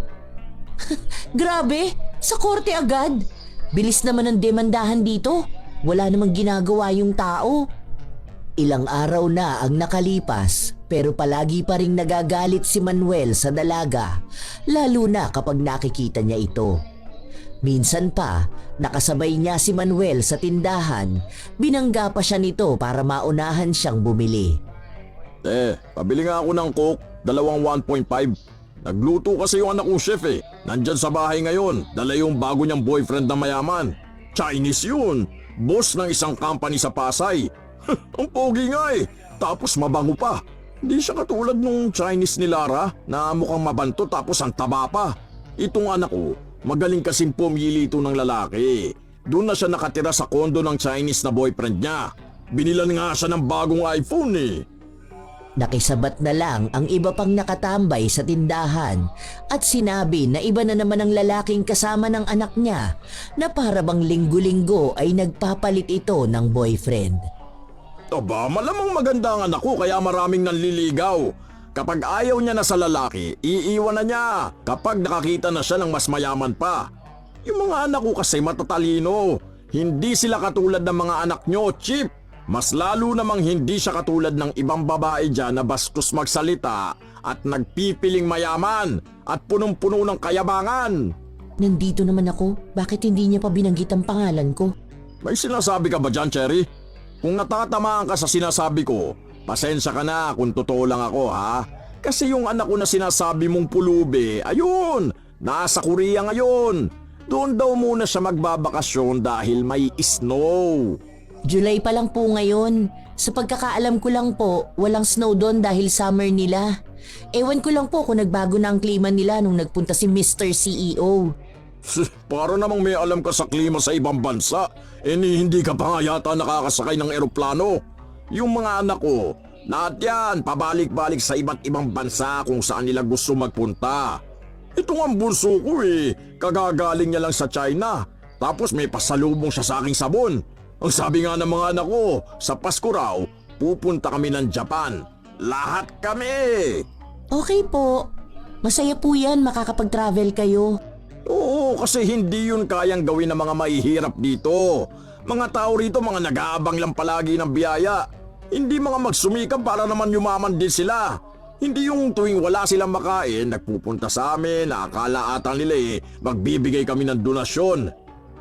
Grabe, sa korte agad? Bilis naman ang demandahan dito. Wala namang ginagawa yung tao. Ilang araw na ang nakalipas pero palagi pa ring nagagalit si Manuel sa dalaga lalo na kapag nakikita niya ito. Minsan pa, nakasabay niya si Manuel sa tindahan, binangga pa siya nito para maunahan siyang bumili. Pabili nga ako ng Coke, 1.5. Nagluto kasi yung anak kong chef Nandyan sa bahay ngayon, dala yung bago niyang boyfriend na mayaman. Chinese yun, boss ng isang company sa Pasay. Ang pogi nga tapos mabango pa. Hindi siya katulad nung Chinese ni Lara na mukhang mabanto tapos ang taba pa. Itong anak ko, magaling kasing pumili ito ng lalaki. Doon na siya nakatira sa kondo ng Chinese na boyfriend niya. Binilan nga siya ng bagong iPhone Nakisabat na lang ang iba pang nakatambay sa tindahan at sinabi na iba na naman ang lalaking kasama ng anak niya na para bang linggo-linggo ay nagpapalit ito ng boyfriend. Aba, malamang maganda ang anak ko kaya maraming nanliligaw. Kapag ayaw niya na sa lalaki, iiwan na niya kapag nakakita na siya ng mas mayaman pa. Yung mga anak ko kasi matatalino. Hindi sila katulad ng mga anak nyo, Chip. Mas lalo namang hindi siya katulad ng ibang babae dyan na bastos magsalita at nagpipiling mayaman at punong-puno ng kayabangan. Nandito naman ako, bakit hindi niya pa binanggit ang pangalan ko? May sinasabi ka ba dyan, Cherry? Kung natatamaan ka sa sinasabi ko, pasensya ka na kung totoo lang ako Kasi yung anak ko na sinasabi mong pulubi, ayun, nasa Korea ngayon. Doon daw muna siya magbabakasyon dahil may snow. July pa lang po ngayon. Sa pagkakaalam ko lang po, walang snow doon dahil summer nila. Ewan ko lang po kung nagbago na ang klima nila nung nagpunta si Mr. CEO. Para namang may alam ka sa klima sa ibang bansa, hindi ka pa nga yata nakakasakay ng eroplano. Yung mga anak ko, Lahat yan, pabalik-balik sa iba't ibang bansa kung saan nila gusto magpunta. Ito nga ang bunso ko kagagaling niya lang sa China. Tapos may pasalubong siya sa aking sabon. Ang sabi nga ng mga anak ko, sa Pasko raw, pupunta kami ng Japan. Lahat kami! Okay po. Masaya po yan makakapag-travel kayo. Oo, kasi hindi yun kayang gawin ng mga mahihirap dito. Mga tao rito mga nag-aabang lang palagi ng biyaya. Hindi mga magsumikap para naman yumaman din sila. Hindi yung tuwing wala silang makain, nagpupunta sa amin na akala ata nila magbibigay kami ng donasyon.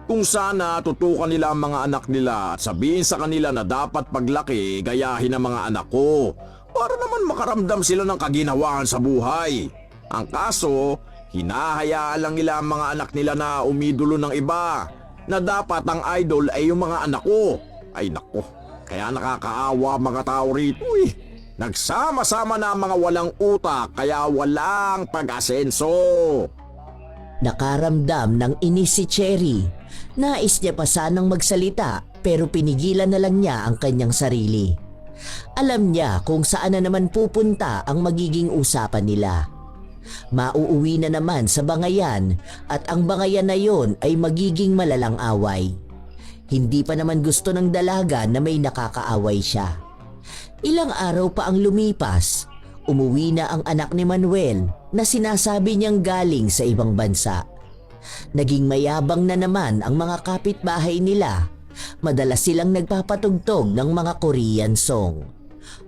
Kung sana tutukan nila ang mga anak nila at sabihin sa kanila na dapat paglaki gayahin ang mga anak ko para naman makaramdam sila ng kaginhawaan sa buhay. Ang kaso, hinahayaan lang nila ang mga anak nila na umidolo ng iba na dapat ang idol ay yung mga anak ko. Ay nako, kaya nakakaawa mga tao rito Nagsama-sama na ang mga walang utak kaya walang pag-asenso. Nakaramdam ng inis si Cherry. Nais niya pa sanang magsalita pero pinigilan na lang niya ang kanyang sarili. Alam niya kung saan na naman pupunta ang magiging usapan nila. Mauuwi na naman sa bangayan at ang bangayan na yon ay magiging malalang away. Hindi pa naman gusto ng dalaga na may nakakaaway siya. Ilang araw pa ang lumipas, umuwi na ang anak ni Manuel na sinasabi niyang galing sa ibang bansa. Naging mayabang na naman ang mga kapitbahay nila. Madalas silang nagpapatugtog ng mga Korean song.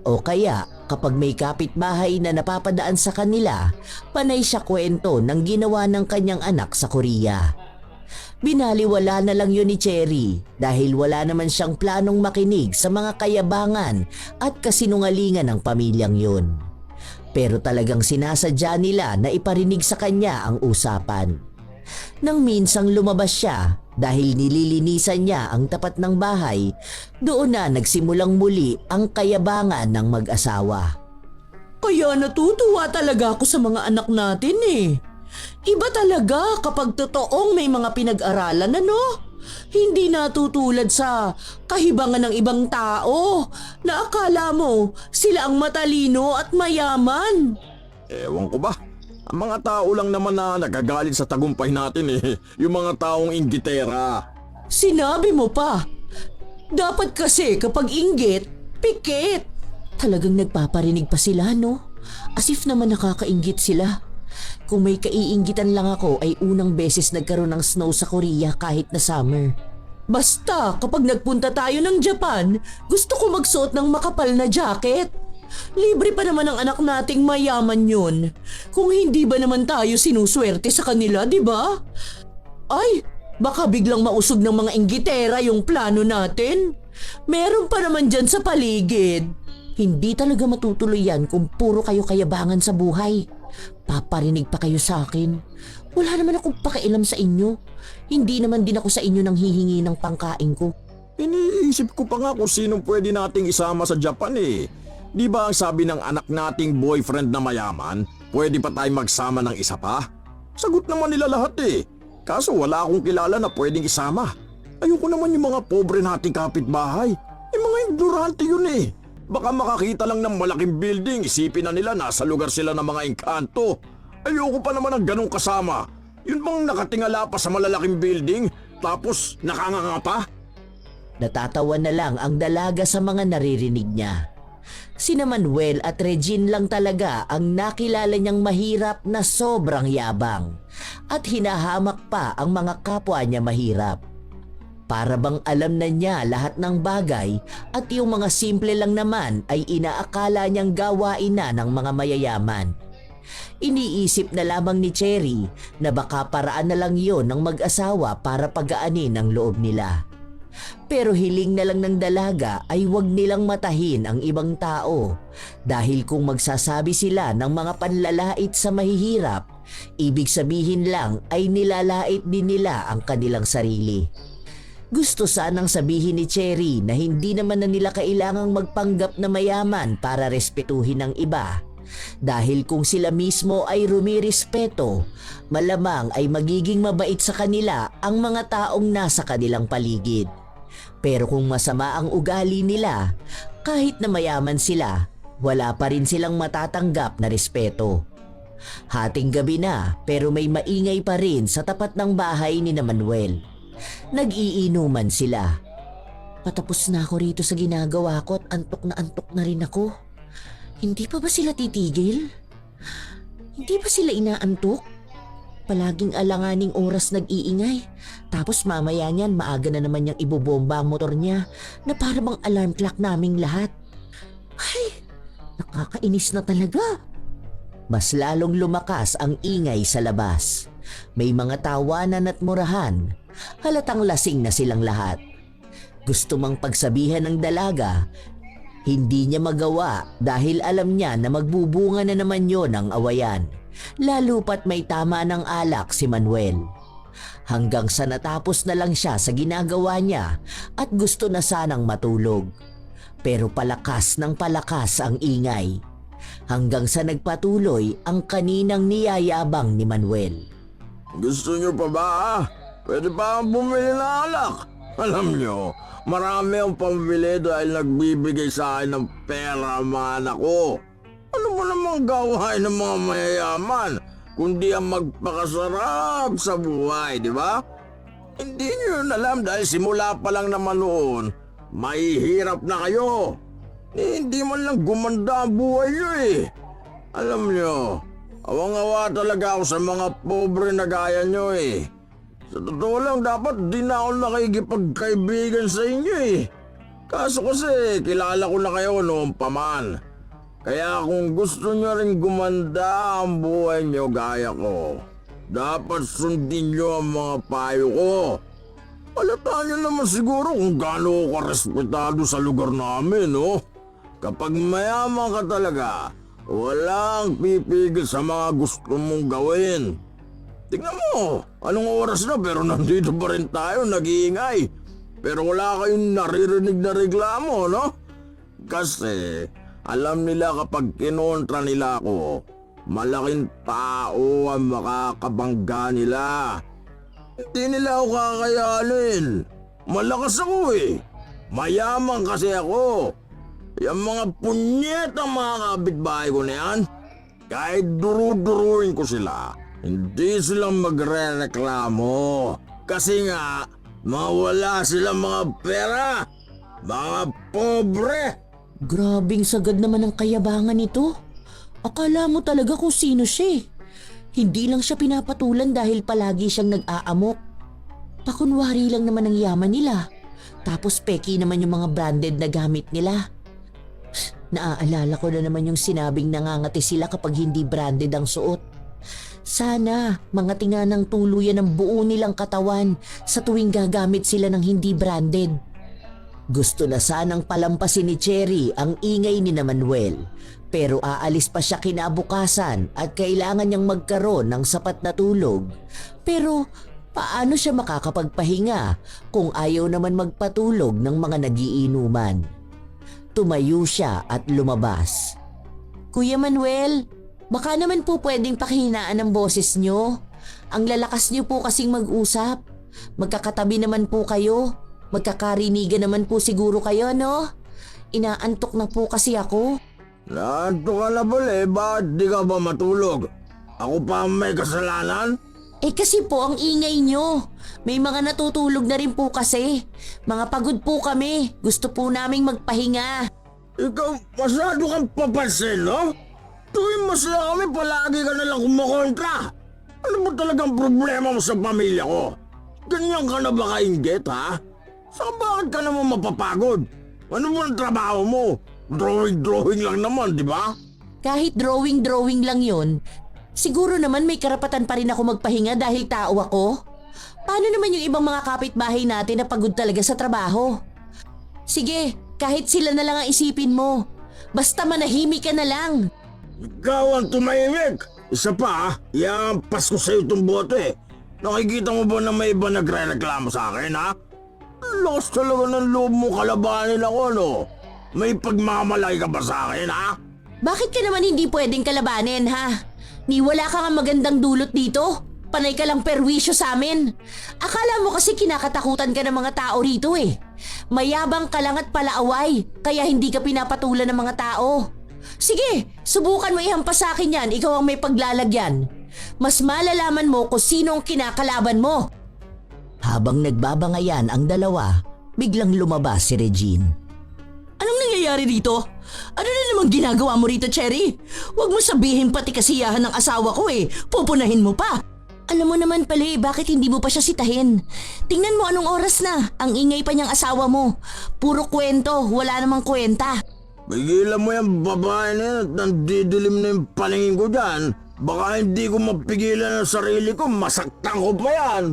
O kaya kapag may kapitbahay na napapadaan sa kanila, panay siya kwento ng ginawa ng kanyang anak sa Korea. Binaliwala na lang yun ni Cherry dahil wala naman siyang planong makinig sa mga kayabangan at kasinungalingan ng pamilyang yun. Pero talagang sinasadya nila na iparinig sa kanya ang usapan. Nang minsang lumabas siya dahil nililinisan niya ang tapat ng bahay, doon na nagsimulang muli ang kayabangan ng mag-asawa. Kaya natutuwa talaga ako sa mga anak natin Iba talaga kapag totoong may mga pinag-aralan Hindi natutulad sa kahibangan ng ibang tao na akala mo sila ang matalino at mayaman. Ewan ko ba? Ang mga tao lang naman na nagagalit sa tagumpay natin yung mga taong inggitera. Sinabi mo pa. Dapat kasi kapag inggit, pikit. Talagang nagpaparinig pa sila As if naman nakakainggit sila. Kung may kaiinggitan lang ako ay unang beses nagkaroon ng snow sa Korea kahit na summer. Basta kapag nagpunta tayo ng Japan, gusto ko magsuot ng makapal na jacket. Libre pa naman ang anak nating mayaman yun. Kung hindi ba naman tayo sinuswerte sa kanila, di ba? Ay, baka biglang mausog ng mga inggitera yung plano natin. Meron pa naman dyan sa paligid. Hindi talaga matutuloy yan kung puro kayo kayabangan sa buhay. Paparinig pa kayo sa akin. Wala naman akong pakialam sa inyo. Hindi naman din ako sa inyo nang hihingi ng pangkain ko. Iniisip ko pa nga kung sinong pwede nating isama sa Japan Di ba ang sabi ng anak nating boyfriend na mayaman, pwede pa tayo magsama ng isa pa? Sagot naman nila lahat Kaso wala akong kilala na pwedeng isama. Ayoko naman yung mga pobre nating kapitbahay. Mga ignorante yun Baka makakita lang ng malaking building, isipin na nila nasa lugar sila ng mga engkanto. Ayoko pa naman ng ganong kasama. Yun bang nakatingala pa sa malalaking building, tapos nakanganga pa? Natatawa na lang ang dalaga sa mga naririnig niya. Sina Manuel at Regine lang talaga ang nakilala niyang mahirap na sobrang yabang at hinahamak pa ang mga kapwa niya mahirap. Para bang alam na niya lahat ng bagay at yung mga simple lang naman ay inaakala niyang gawain na ng mga mayayaman. Iniisip na lamang ni Cherry na baka paraan na lang yon ng mag-asawa para pagaanin ang loob nila. Pero hiling na lang ng dalaga ay huwag nilang matahin ang ibang tao dahil kung magsasabi sila ng mga panlalait sa mahihirap, ibig sabihin lang ay nilalait din nila ang kanilang sarili. Gusto sanang sabihin ni Cherry na hindi naman na nila kailangang magpanggap na mayaman para respetuhin ang iba. Dahil kung sila mismo ay rumirespeto, malamang ay magiging mabait sa kanila ang mga taong nasa kanilang paligid. Pero kung masama ang ugali nila, kahit na mayaman sila, wala pa rin silang matatanggap na respeto. Hating gabi na pero may maingay pa rin sa tapat ng bahay ni Manuel. Nag-iinuman sila. Patapos na ako rito sa ginagawa ko at antok na rin ako. Hindi pa ba sila titigil? Hindi ba sila inaantok? Palaging alanganing oras nag-iingay. Tapos mamaya niyan maaga na naman niyang ibobomba ang motor niya na para bang alarm clock naming lahat. Ay, nakakainis na talaga. Mas lalong lumakas ang ingay sa labas. May mga tawanan at murahan. Halatang lasing na silang lahat. Gusto mang pagsabihan ng dalaga, hindi niya magawa dahil alam niya na magbubunga na naman yon ang awayan. Lalo pat may tama ng alak si Manuel. Hanggang sa natapos na lang siya sa ginagawa niya at gusto na sanang matulog. Pero palakas ng palakas ang ingay. Hanggang sa nagpatuloy ang kaninang niyayabang ni Manuel. Gusto nyo pa ba? Pwede pa akong bumili ng alak. Alam nyo, marami ang pambili dahil nagbibigay sa akin ng pera ang mga anak ko. Ano mo namang gawain ng mga mayayaman kundi ang magpakasarap sa buhay, di ba? Hindi nyo yun alam dahil simula pa lang naman noon, mahihirap na kayo. Hindi man lang gumanda ang buhay nyo eh. Alam nyo, awang-awa talaga ako sa mga pobre na gaya nyo eh. Sa totoo lang, dapat di na ako nakikipagkaibigan sa inyo eh. Kaso kasi, kilala ko na kayo noon pa man. Kaya kung gusto nyo rin gumanda ang buhay nyo gaya ko, dapat sundin nyo ang mga payo ko. Palataan nyo naman siguro kung gaano ko respetado sa lugar namin, no? Kapag mayaman ka talaga, walang pipigil sa mga gusto mong gawin. Tingnan mo, anong oras na pero nandito pa rin tayo nag-iingay. Pero wala kayong naririnig na reklamo, no? Kasi alam nila kapag kinontra nila ako, malaking tao ang makakabangga nila. Hindi nila ako kakayanin. Malakas ako eh. Mayaman kasi ako. Yung mga punyetang mga kapitbahay ko na yan, kahit duru-duruin ko sila, hindi sila magre-reklamo. Kasi nga, mawala silang mga pera. Mga pobre. Grabing sagad naman ang kayabangan nito. Akala mo talaga kung sino siya. Hindi lang siya pinapatulan dahil palagi siyang nag-aamok. Pakunwari lang naman ang yaman nila. Tapos peki naman yung mga branded na gamit nila. Naaalala ko na naman yung sinabing nangangati sila kapag hindi branded ang suot. Sana mga tinganang tuluyan ang buo nilang katawan sa tuwing gagamit sila ng hindi branded. Gusto na sanang palampasin ni Cherry ang ingay ni Manuel, pero aalis pa siya kinabukasan at kailangan niyang magkaroon ng sapat na tulog. Pero paano siya makakapagpahinga kung ayaw naman magpatulog ng mga nagiinuman? Tumayo siya at lumabas. Kuya Manuel, baka naman po pwedeng pakihinaan ang boses niyo. Ang lalakas niyo po kasing mag-usap. Magkakatabi naman po kayo. Magkakarinigan naman po siguro kayo, no? Inaantok na po kasi ako. Naantok ka na pala eh, bakit di ka ba matulog? Ako pa ang may kasalanan? Eh kasi po ang ingay nyo. May mga natutulog na rin po kasi. Mga pagod po kami. Gusto po naming magpahinga. Ikaw, masyado kang papansin, no? Tuwing masaya kami, palagi ka nalang kumakontra. Ano ba talagang problema mo sa pamilya ko? Ganyan ka na ba kainggit, ha? Saka bakit ka naman mapapagod? Ano mo ang trabaho mo? Drawing lang naman, di ba? Kahit drawing lang yon, siguro naman may karapatan pa rin ako magpahinga dahil tao ako. Paano naman yung ibang mga kapitbahay natin na pagod talaga sa trabaho? Sige, kahit sila na lang ang isipin mo. Basta manahimik ka na lang. Ikaw ang tumahimik. Isa pa, iampas ko sa'yo itong bote. Nakikita mo ba na may iba nagre-reklamo sa akin, ha? Lakas talaga ng loob mo kalabanin ako, no? May pagmamalaki ka ba sa akin, ha? Bakit ka naman hindi pwedeng kalabanin, ha? Ni wala ka nga magandang dulot dito. Panay ka lang perwisyo sa amin. Akala mo kasi kinakatakutan ka ng mga tao rito eh. Mayabang ka lang at palaaway, kaya hindi ka pinapatulan ng mga tao. Sige, subukan mo ihampas sa akin yan. Ikaw ang may paglalagyan. Mas malalaman mo kung sino ang kinakalaban mo. Habang nagbabangayan ang dalawa, biglang lumabas si Regine. Anong nangyayari dito? Ano na namang ginagawa mo rito, Cherry? Huwag mo sabihin pati kasiyahan ng asawa ko eh. Pupunahin mo pa. Alam mo naman pala bakit hindi mo pa siya sitahin? Tingnan mo anong oras na. Ang ingay pa niyang asawa mo. Puro kwento, wala namang kwenta. Pigilan mo yung babae na yan at nandidilim na yung paningin ko dyan. Baka hindi ko mapigilan ang sarili ko, masaktan ko pa yan.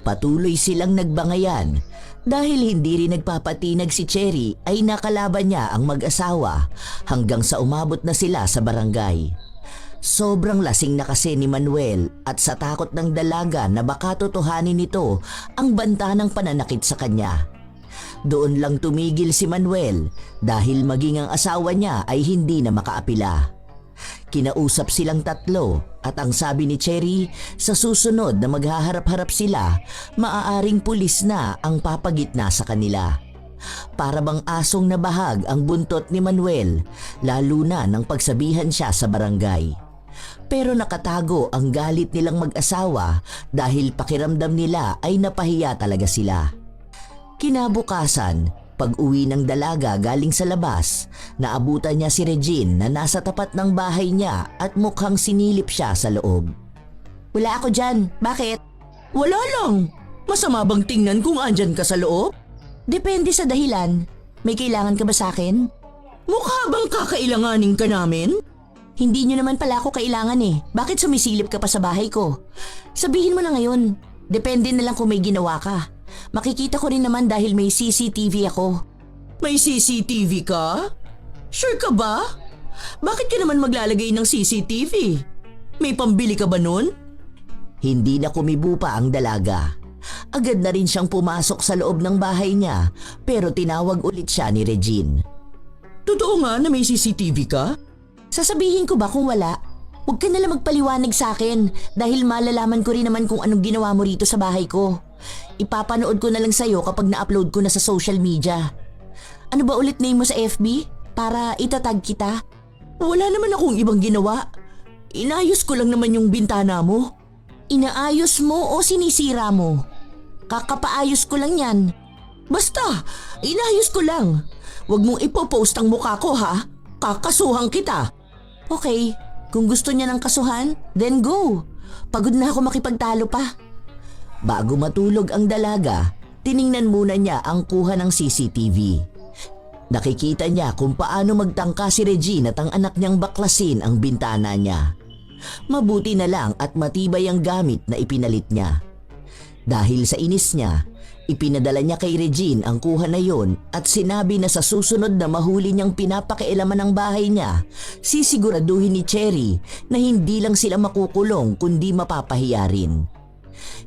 Patuloy silang nagbangayan. Dahil hindi rin nagpapatinag si Cherry ay nakalaban niya ang mag-asawa hanggang sa umabot na sila sa barangay. Sobrang lasing na kasi ni Manuel at sa takot ng dalaga na baka totohanin nito ang banta ng pananakit sa kanya. Doon lang tumigil si Manuel dahil maging ang asawa niya ay hindi na makaapila. Kinausap silang tatlo at ang sabi ni Cherry, sa susunod na maghaharap-harap sila, maaaring pulis na ang papagitna sa kanila. Para bang asong nabahag ang buntot ni Manuel, lalo na nang pagsabihan siya sa barangay. Pero nakatago ang galit nilang mag-asawa dahil pakiramdam nila ay napahiya talaga sila. Kinabukasan, pag-uwi ng dalaga galing sa labas, naabutan niya si Regine na nasa tapat ng bahay niya at mukhang sinilip siya sa loob. Wala ako dyan. Bakit? Wala lang. Masama bang tingnan kung andyan ka sa loob? Depende sa dahilan. May kailangan ka ba sa akin? Mukha bang kakailanganin ka namin? Hindi nyo naman pala ako kailangan eh. Bakit sumisilip ka pa sa bahay ko? Sabihin mo na ngayon. Depende na lang kung may ginawa ka. Makikita ko rin naman dahil may CCTV ako. May CCTV ka? Sure ka ba? Bakit ka naman maglalagay ng CCTV? May pambili ka ba nun? Hindi na kumibo pa ang dalaga. Agad na rin siyang pumasok sa loob ng bahay niya pero tinawag ulit siya ni Regine. Totoo nga na may CCTV ka? Sasabihin ko ba kung wala? Huwag ka nalang magpaliwanag sa akin dahil malalaman ko rin naman kung anong ginawa mo rito sa bahay ko. Ipapanood ko na lang sa'yo kapag na-upload ko na sa social media. Ano ba ulit name mo sa FB? Para itatag kita? Wala naman akong ibang ginawa. Inayos ko lang naman yung bintana mo. Inaayos mo o sinisira mo? Kakapaayos ko lang yan. Basta, inayos ko lang. Huwag mong ipopost ang mukha ko ha. Kakasuhan kita. Okay, kung gusto niya ng kasuhan, then go. Pagod na ako makipagtalo pa. Bago matulog ang dalaga, tiningnan muna niya ang kuha ng CCTV. Nakikita niya kung paano magtangka si Regine at ang anak niyang baklasin ang bintana niya. Mabuti na lang at matibay ang gamit na ipinalit niya. Dahil sa inis niya, ipinadala niya kay Regine ang kuha na yon at sinabi na sa susunod na mahuli niyang pinapakialaman ng bahay niya, sisiguraduhin ni Cherry na hindi lang sila makukulong kundi mapapahiya rin.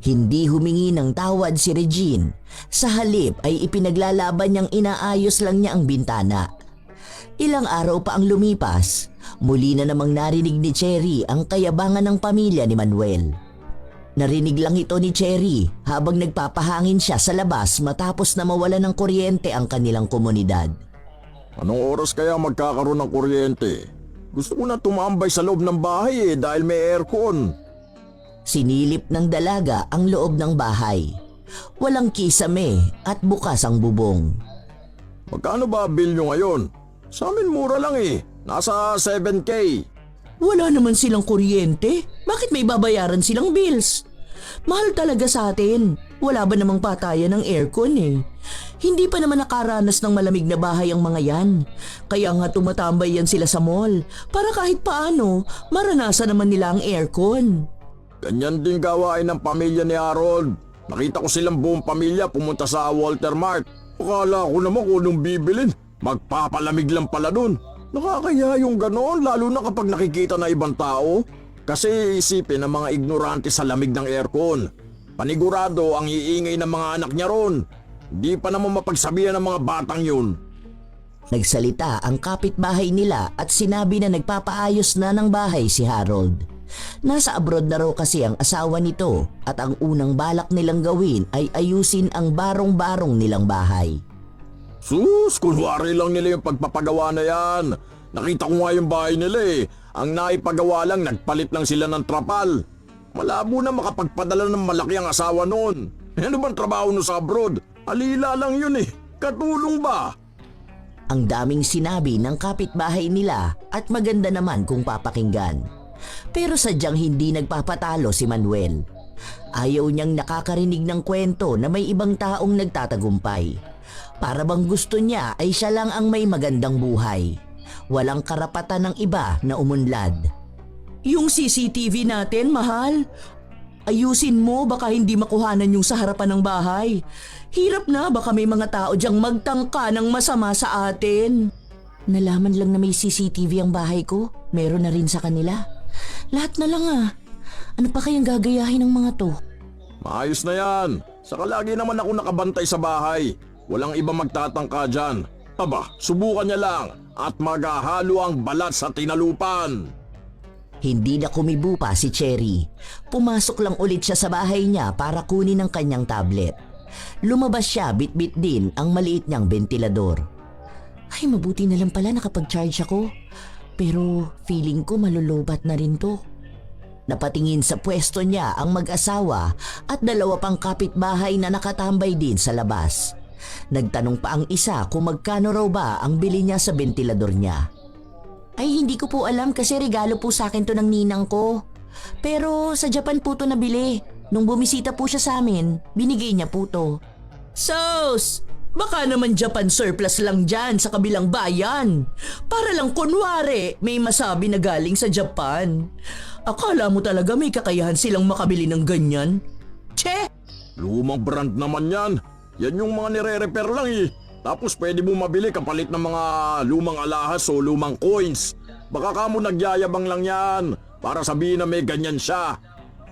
Hindi humingi ng tawad si Regine. Sa halip ay ipinaglalaban niyang inaayos lang niya ang bintana. Ilang araw pa ang lumipas, muli na namang narinig ni Cherry ang kayabangan ng pamilya ni Manuel. Narinig lang ito ni Cherry habang nagpapahangin siya sa labas matapos na mawala ng kuryente ang kanilang komunidad. Anong oras kaya magkakaroon ng kuryente? Gusto ko na tumambay sa loob ng bahay dahil may aircon. Sinilip ng dalaga ang loob ng bahay. Walang kisame at bukas ang bubong. Magkano ba bill nyo ngayon? Sa amin mura lang Nasa 7K. Wala naman silang kuryente. Bakit may babayaran silang bills? Mahal talaga sa atin. Wala ba namang patayan ng aircon Hindi pa naman nakaranas ng malamig na bahay ang mga yan. Kaya nga tumatambay yan sila sa mall para kahit paano maranasan naman nila ang aircon. Ganyan din gawain ng pamilya ni Harold. Nakita ko silang buong pamilya pumunta sa Walter Mart. Akala ko naman kung anong bibilin. Magpapalamig lang pala dun. Nakakaya yung ganoon lalo na kapag nakikita na ibang tao. Kasi isipin ng mga ignorante sa lamig ng aircon. Panigurado ang iingay ng mga anak niya ron. Di pa naman mapagsabihan ng mga batang yun. Nagsalita ang kapitbahay nila at sinabi na nagpapaayos na ng bahay si Harold. Nasa abroad na raw kasi ang asawa nito at ang unang balak nilang gawin ay ayusin ang barong-barong nilang bahay. Sus, kunwari lang nila yung pagpapagawa na yan. Nakita ko nga yung bahay nila eh. Ang naipagawa lang, nagpalit lang sila ng trapal. Malabo na makapagpadala ng malaki ang asawa noon. Ano bang trabaho no sa abroad? Alila lang yun eh. Katulong ba? Ang daming sinabi ng kapitbahay nila at maganda naman kung papakinggan. Pero sadyang hindi nagpapatalo si Manuel. Ayaw niyang nakakarinig ng kwento na may ibang taong nagtatagumpay. Para bang gusto niya ay siya lang ang may magandang buhay. Walang karapatan ng iba na umunlad. Yung CCTV natin, mahal. Ayusin mo, baka hindi makuhanan yung sa harapan ng bahay. Hirap na, baka may mga tao diyang magtangka ng masama sa atin. Nalaman lang na may CCTV ang bahay ko. Meron na rin sa kanila. Lahat na lang ah. Ano pa kayang gagayahin ng mga to? Maayos na yan. Saka lagi naman ako nakabantay sa bahay. Walang iba magtatangka dyan. Aba, subukan niya lang at maghahalo ang balat sa tinalupan. Hindi na kumibo pa si Cherry. Pumasok lang ulit siya sa bahay niya para kunin ang kanyang tablet. Lumabas siya, bit-bit din ang maliit niyang ventilador. Ay, mabuti na lang pala nakapag-charge ako. Pero feeling ko malulobat na rin to. Napatingin sa pwesto niya ang mag-asawa at dalawa pang kapitbahay na nakatambay din sa labas. Nagtanong pa ang isa kung magkano raw ba ang bili niya sa ventilador niya. Ay, hindi ko po alam kasi regalo po sa akin to ng ninang ko. Pero sa Japan po to nabili. Nung bumisita po siya sa amin, binigay niya po to. Sos! Baka naman Japan surplus lang dyan sa kabilang bayan. Para lang kunwari may masabi na galing sa Japan. Akala mo talaga may kakayahan silang makabili ng ganyan? Che! Lumang brand naman yan. Yan yung mga nire-repair lang eh. Tapos pwede mo mabili kapalit ng mga lumang alahas o lumang coins. Baka kamo nagyayabang lang yan para sabihin na may ganyan siya.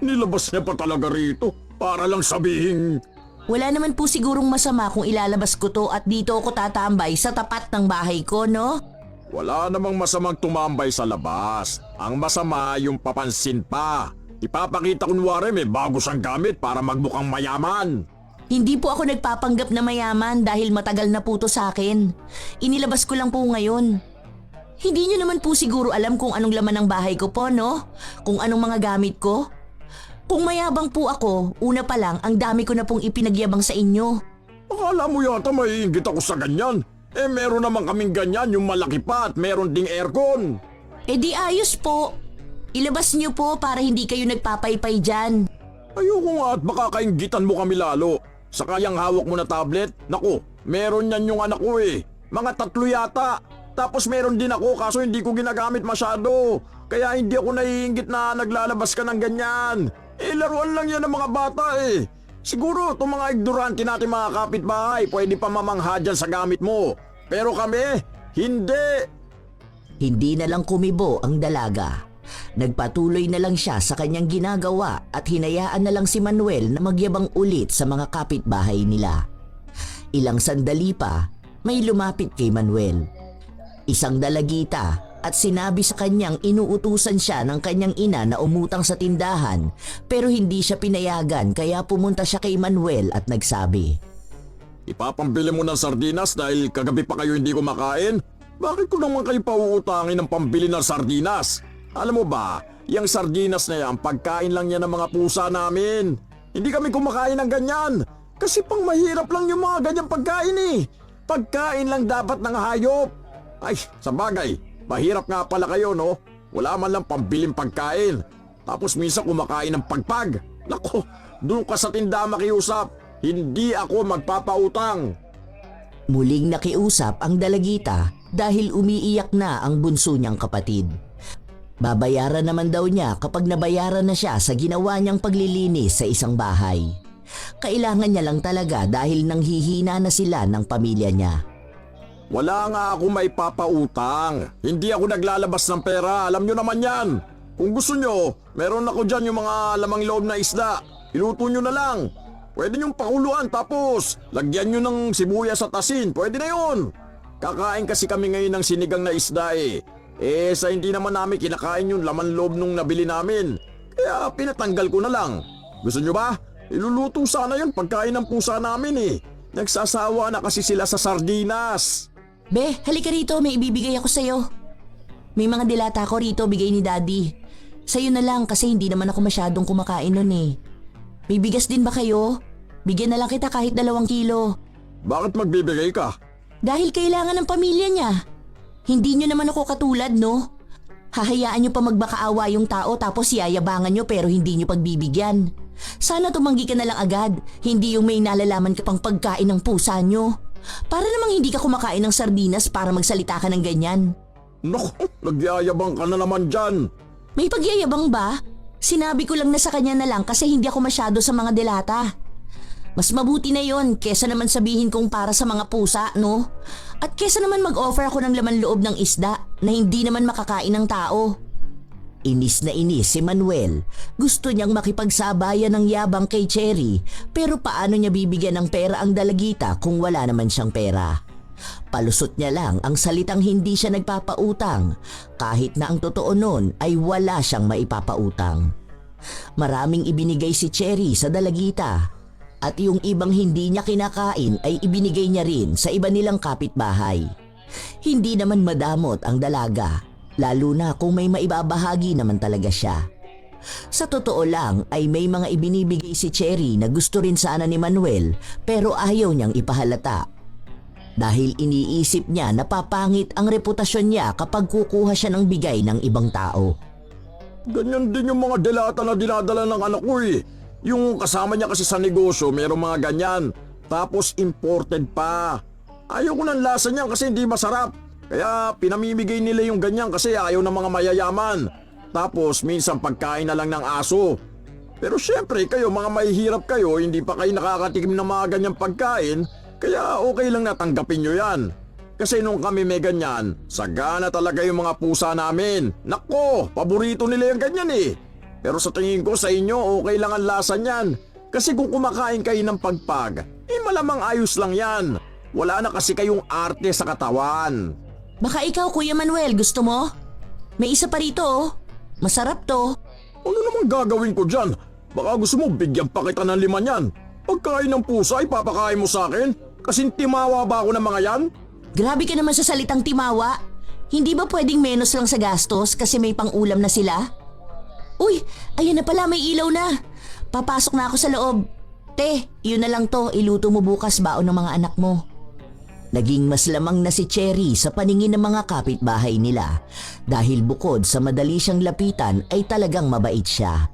Nilabas niya pa talaga rito para lang sabihin. Wala naman po sigurong masama kung ilalabas ko to at dito ako tatambay sa tapat ng bahay ko, no? Wala namang masamang tumambay sa labas. Ang masama yung papansin pa. Ipapakita kunwari may bago siyang gamit para magmukhang mayaman. Hindi po ako nagpapanggap na mayaman dahil matagal na po to sa akin. Inilabas ko lang po ngayon. Hindi niyo naman po siguro alam kung anong laman ng bahay ko po, no? Kung anong mga gamit ko? Kung mayabang po ako, una pa lang ang dami ko na pong ipinagyabang sa inyo. Akala mo yata maiinggit ako sa ganyan. Eh meron naman kaming ganyan yung malaki pa at meron ding aircon. Eh di ayos po. Ilabas niyo po para hindi kayo nagpapaypay dyan. Ayoko nga at baka kainggitan mo kami lalo. Saka yung hawak mo na tablet, naku, meron yan yung anak ko eh. Mga 3 yata. Tapos meron din ako kaso hindi ko ginagamit masyado. Kaya hindi ako naiinggit na naglalabas ka ng ganyan. Eh laruan lang yan ng mga bata eh. Siguro itong mga ignorante natin mga kapitbahay pwede pa mamangha dyan sa gamit mo. Pero kami, hindi. Hindi na lang kumibo ang dalaga. Nagpatuloy na lang siya sa kanyang ginagawa at hinayaan na lang si Manuel na magyabang ulit sa mga kapitbahay nila. Ilang sandali pa, may lumapit kay Manuel. Isang dalagita at sinabi sa kanyang inuutusan siya ng kanyang ina na umutang sa tindahan pero hindi siya pinayagan kaya pumunta siya kay Manuel at nagsabi, Ipapambili mo ng sardinas dahil kagabi pa kayo hindi kumakain? Bakit ko naman kayo pauutangin ng pambili ng sardinas? Alam mo ba, yung sardinas na yan, pagkain lang yan ng mga pusa namin. Hindi kami kumakain ng ganyan. Kasi pang mahirap lang yung mga ganyang pagkain eh. Pagkain lang dapat ng hayop. Ay, sa bagay, mahirap nga pala kayo no? Wala man lang pambiling pagkain. Tapos minsan kumakain ng pagpag. Nako, doon ka sa tindahan makiusap. Hindi ako magpapautang. Muling nakiusap ang dalagita dahil umiiyak na ang bunso niyang kapatid. Babayaran naman daw niya kapag nabayaran na siya sa ginawa niyang paglilinis sa isang bahay. Kailangan niya lang talaga dahil nanghihina na sila ng pamilya niya. Wala nga ako may papautang. Hindi ako naglalabas ng pera. Alam nyo naman yan. Kung gusto nyo, meron ako dyan yung mga lamang loob na isda. Iluto nyo na lang. Pwede nyong pakuluan tapos lagyan nyo ng sibuyas at asin. Pwede na yun. Kakain kasi kami ngayon ng sinigang na isda eh. Eh sa hindi naman namin kinakain yung laman loob nung nabili namin. Kaya pinatanggal ko na lang. Gusto nyo ba? Iluluto sana yun pagkain ng pusa namin eh. Nagsasawa na kasi sila sa sardinas. Be, halika rito, may ibibigay ako sa'yo. May mga dilata ko rito, bigay ni Daddy. Sa'yo na lang kasi hindi naman ako masyadong kumakain nun eh. May bigas din ba kayo? Bigyan na lang kita kahit 2 kilo. Bakit magbibigay ka? Dahil kailangan ng pamilya niya. Hindi nyo naman ako katulad, no? Hahayaan nyo pa magbakaawa yung tao tapos yayabangan nyo pero hindi nyo pagbibigyan. Sana tumanggi ka na lang agad, hindi yung may nalalaman ka pang pagkain ng pusa nyo. Para namang hindi ka kumakain ng sardinas para magsalita ka ng ganyan. Naku, nagyayabang ka na naman dyan. May pagyayabang ba? Sinabi ko lang na sa kanya na lang kasi hindi ako masyado sa mga delata. Mas mabuti na yon kesa naman sabihin kong para sa mga pusa, no? At kesa naman mag-offer ako ng laman loob ng isda na hindi naman makakain ng tao. Inis na inis si Manuel. Gusto niyang makipagsabayan ng yabang kay Cherry pero paano niya bibigyan ng pera ang dalagita kung wala naman siyang pera? Palusot niya lang ang salitang hindi siya nagpapautang kahit na ang totoo nun ay wala siyang maipapautang. Maraming ibinigay si Cherry sa dalagita at yung ibang hindi niya kinakain ay ibinigay niya rin sa iba nilang kapitbahay. Hindi naman madamot ang dalaga, lalo na kung may maibabahagi naman talaga siya. Sa totoo lang ay may mga ibinibigay si Cherry na gusto rin sana ni Manuel pero ayaw niyang ipahalata. Dahil iniisip niya na papangit ang reputasyon niya kapag kukuha siya ng bigay ng ibang tao. Ganyan din yung mga delata na dinadala ng anak ko eh. Yung kasama niya kasi sa negosyo mayroong mga ganyan. Tapos imported pa. Ayaw ko ng lasa niyan kasi hindi masarap. Kaya pinamimigay nila yung ganyan kasi ayaw ng mga mayayaman. Tapos minsan pagkain na lang ng aso. Pero syempre kayo mga mahihirap kayo, hindi pa kayo nakakatikim ng mga ganyang pagkain. Kaya okay lang natanggapin nyo yan. Kasi nung kami may ganyan, sagana talaga yung mga pusa namin. Nako, paborito nila yung ganyan eh. Pero sa tingin ko sa inyo okay lang ang lasa niyan. Kasi kung kumakain kayo ng pagpag, malamang ayos lang yan. Wala na kasi kayong arte sa katawan. Baka ikaw, Kuya Manuel, gusto mo? May isa pa rito oh. Masarap to. Ano namang gagawin ko dyan? Baka gusto mo bigyan pa kita ng 5 niyan. Pagkain ng pusa ay papakain mo sa akin? Kasing timawa ba ako ng mga yan? Grabe ka naman sa salitang timawa. Hindi ba pwedeng menos lang sa gastos kasi may pang-ulam na sila? Uy, ayan na pala, may ilaw na. Papasok na ako sa loob. Te, yun na lang to, iluto mo bukas baon ng mga anak mo. Naging mas lamang na si Cherry sa paningin ng mga kapitbahay nila dahil bukod sa madali siyang lapitan ay talagang mabait siya.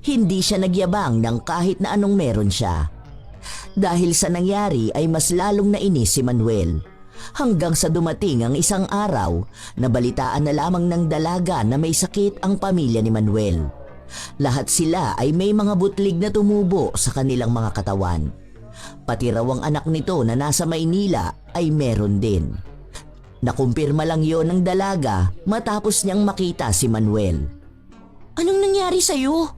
Hindi siya nagyabang ng kahit na anong meron siya. Dahil sa nangyari ay mas lalong nainis si Manuel. Hanggang sa dumating ang isang araw, nabalitaan na lamang ng dalaga na may sakit ang pamilya ni Manuel. Lahat sila ay may mga butlig na tumubo sa kanilang mga katawan. Pati raw ang anak nito na nasa Maynila ay meron din. Nakumpirma lang yon ng dalaga matapos niyang makita si Manuel. Anong nangyari sa'yo?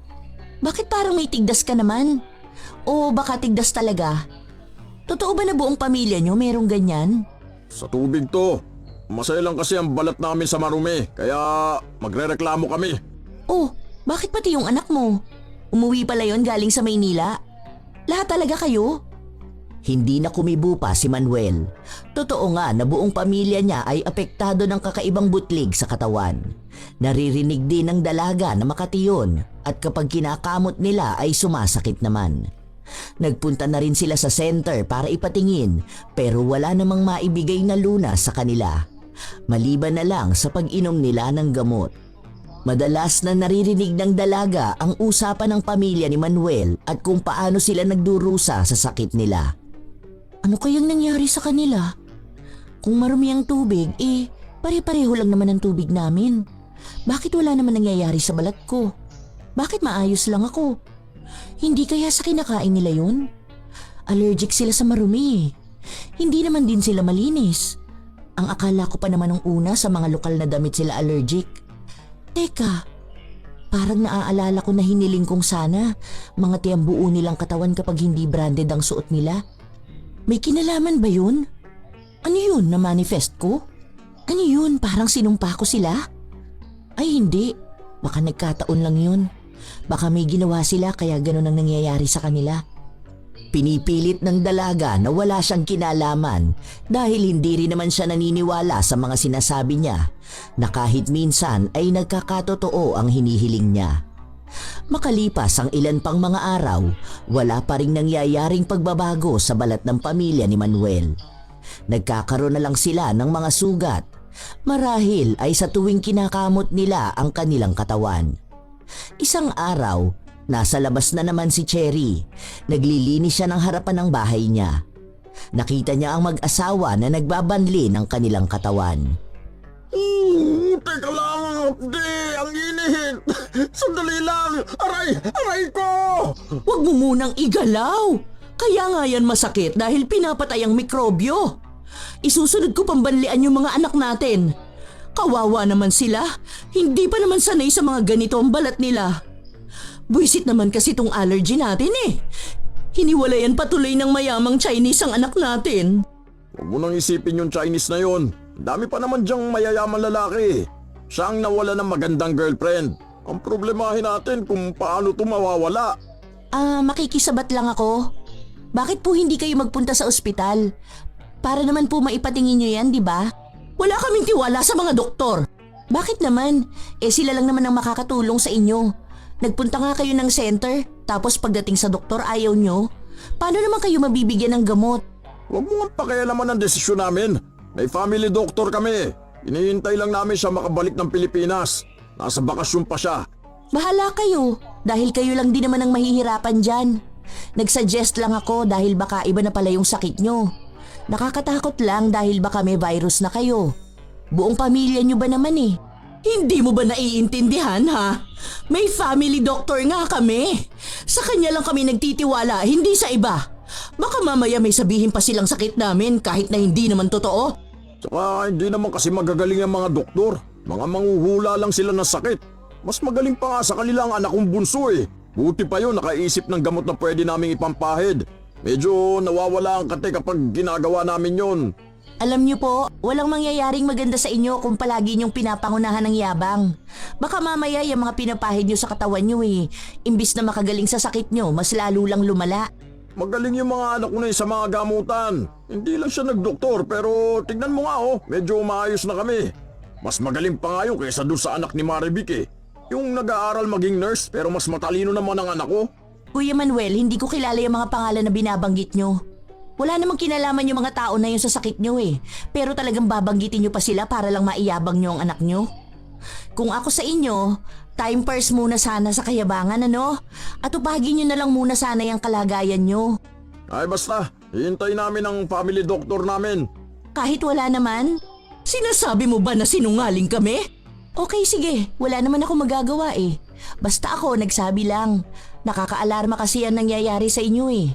Bakit parang may tigdas ka naman? O baka tigdas talaga? Totoo ba na buong pamilya niyo merong ganyan? Sa tubig to. Masaya lang kasi ang balat namin sa marumi. Kaya magrereklamo kami. Oh, bakit pati yung anak mo? Umuwi pala yon galing sa Maynila? Lahat talaga kayo? Hindi na kumibo pa si Manuel. Totoo nga na buong pamilya niya ay apektado ng kakaibang butlig sa katawan. Naririnig din ng dalaga na makatiyon at kapag kinakamot nila ay sumasakit naman. Nagpunta na rin sila sa center para ipatingin pero wala namang maibigay na lunas sa kanila. Maliban na lang sa pag-inom nila ng gamot. Madalas na naririnig ng dalaga ang usapan ng pamilya ni Manuel at kung paano sila nagdurusa sa sakit nila. Ano kayang nangyari sa kanila? Kung marumi ang tubig, pare-pareho lang naman ang tubig namin. Bakit wala naman nangyayari sa balat ko? Bakit maayos lang ako? Hindi kaya sa kinakain nila yun? Allergic sila sa marumi. Hindi naman din sila malinis. Ang akala ko pa naman nung una sa mga lokal na damit sila allergic. Teka, parang naaalala ko na hiniling kong sana mga tiyambuo nilang katawan kapag hindi branded ang suot nila. May kinalaman ba yun? Ano yun na manifest ko? Ano yun parang sinumpa ko sila? Ay hindi, baka nagkataon lang yun. Baka may ginawa sila kaya ganun ang nangyayari sa kanila. Pinipilit ng dalaga na wala siyang kinalaman dahil hindi rin naman siya naniniwala sa mga sinasabi niya na kahit minsan ay nagkakatotoo ang hinihiling niya. Makalipas ang ilan pang mga araw, wala pa ring nangyayaring pagbabago sa balat ng pamilya ni Manuel. Nagkakaroon na lang sila ng mga sugat. Marahil ay sa tuwing kinakamot nila ang kanilang katawan. Isang araw, nasa labas na naman si Cherry. Naglilinis siya ng harapan ng bahay niya. Nakita niya ang mag-asawa na nagbabanli ng kanilang katawan. Teka lang, Abdi! Ang init! Sandali lang! Aray! Aray ko! Huwag mo munang igalaw! Kaya nga yan masakit dahil pinapatay ang mikrobyo. Isusunod ko pambanlian yung mga anak natin. Kawawa naman sila. Hindi pa naman sanay sa mga ganito ang balat nila. Buisit naman kasi tong allergy natin eh. Hiniwalayan patuloy ng mayamang Chinese ang anak natin. Huwag mo nang isipin yung Chinese na yon. Dami pa naman diyang mayayaman lalaki. Siya ang nawala ng magandang girlfriend. Ang problemahin natin kung paano ito mawawala. Makikisabat lang ako. Bakit po hindi kayo magpunta sa ospital? Para naman po maipatingin nyo yan, di ba? Wala kaming tiwala sa mga doktor. Bakit naman? Sila lang naman ang makakatulong sa inyo. Nagpunta nga kayo ng center, tapos pagdating sa doktor ayaw nyo. Paano naman kayo mabibigyan ng gamot? Huwag mo nga pakialaman ang desisyon namin. May family doctor kami. Hinihintay lang namin siya makabalik ng Pilipinas. Nasa bakasyon pa siya. Bahala kayo, dahil kayo lang din naman ang mahihirapan dyan. Nagsuggest lang ako dahil baka iba na pala yung sakit nyo. Nakakatakot lang dahil baka may virus na kayo. Buong pamilya nyo ba naman eh? Hindi mo ba naiintindihan ha? May family doctor nga kami. Sa kanya lang kami nagtitiwala, hindi sa iba. Baka mamaya may sabihin pa silang sakit namin kahit na hindi naman totoo. Saka hindi naman kasi magagaling ang mga doktor. Mga manghuhula lang sila ng sakit. Mas magaling pa nga sa kanila ang anak kong bunso eh. Buti pa yun nakaisip ng gamot na pwede naming ipampahid. Medyo nawawala ang kate kapag ginagawa namin yon. Alam niyo po, walang mangyayaring maganda sa inyo kung palagi niyong pinapangunahan ng yabang. Baka mamaya yung mga pinapahid niyo sa katawan niyo eh. Imbis na makagaling sa sakit niyo, mas lalo lang lumala. Magaling yung mga anak ko na sa mga gamutan. Hindi lang siya nagdoktor pero tignan mo nga oh, medyo maayos na kami. Mas magaling pa nga yun kaysa doon sa anak ni Marivic eh. Yung nag-aaral maging nurse pero mas matalino naman ang anak ko. Kuya Manuel, hindi ko kilala yung mga pangalan na binabanggit niyo. Wala namang kinalaman yung mga tao na yun sa sakit niyo eh. Pero talagang babanggitin niyo pa sila para lang maiyabang niyo ang anak niyo. Kung ako sa inyo, time first muna sana sa kayabangan ano? At upagin niyo na lang muna sana yung kalagayan niyo. Ay basta, hihintay namin ang family doctor namin. Kahit wala naman? Sinasabi mo ba na sinungaling kami? Okay sige, wala naman ako magagawa eh. Basta ako nagsabi lang. Nakakaalarma kasi ang nangyayari sa inyo eh.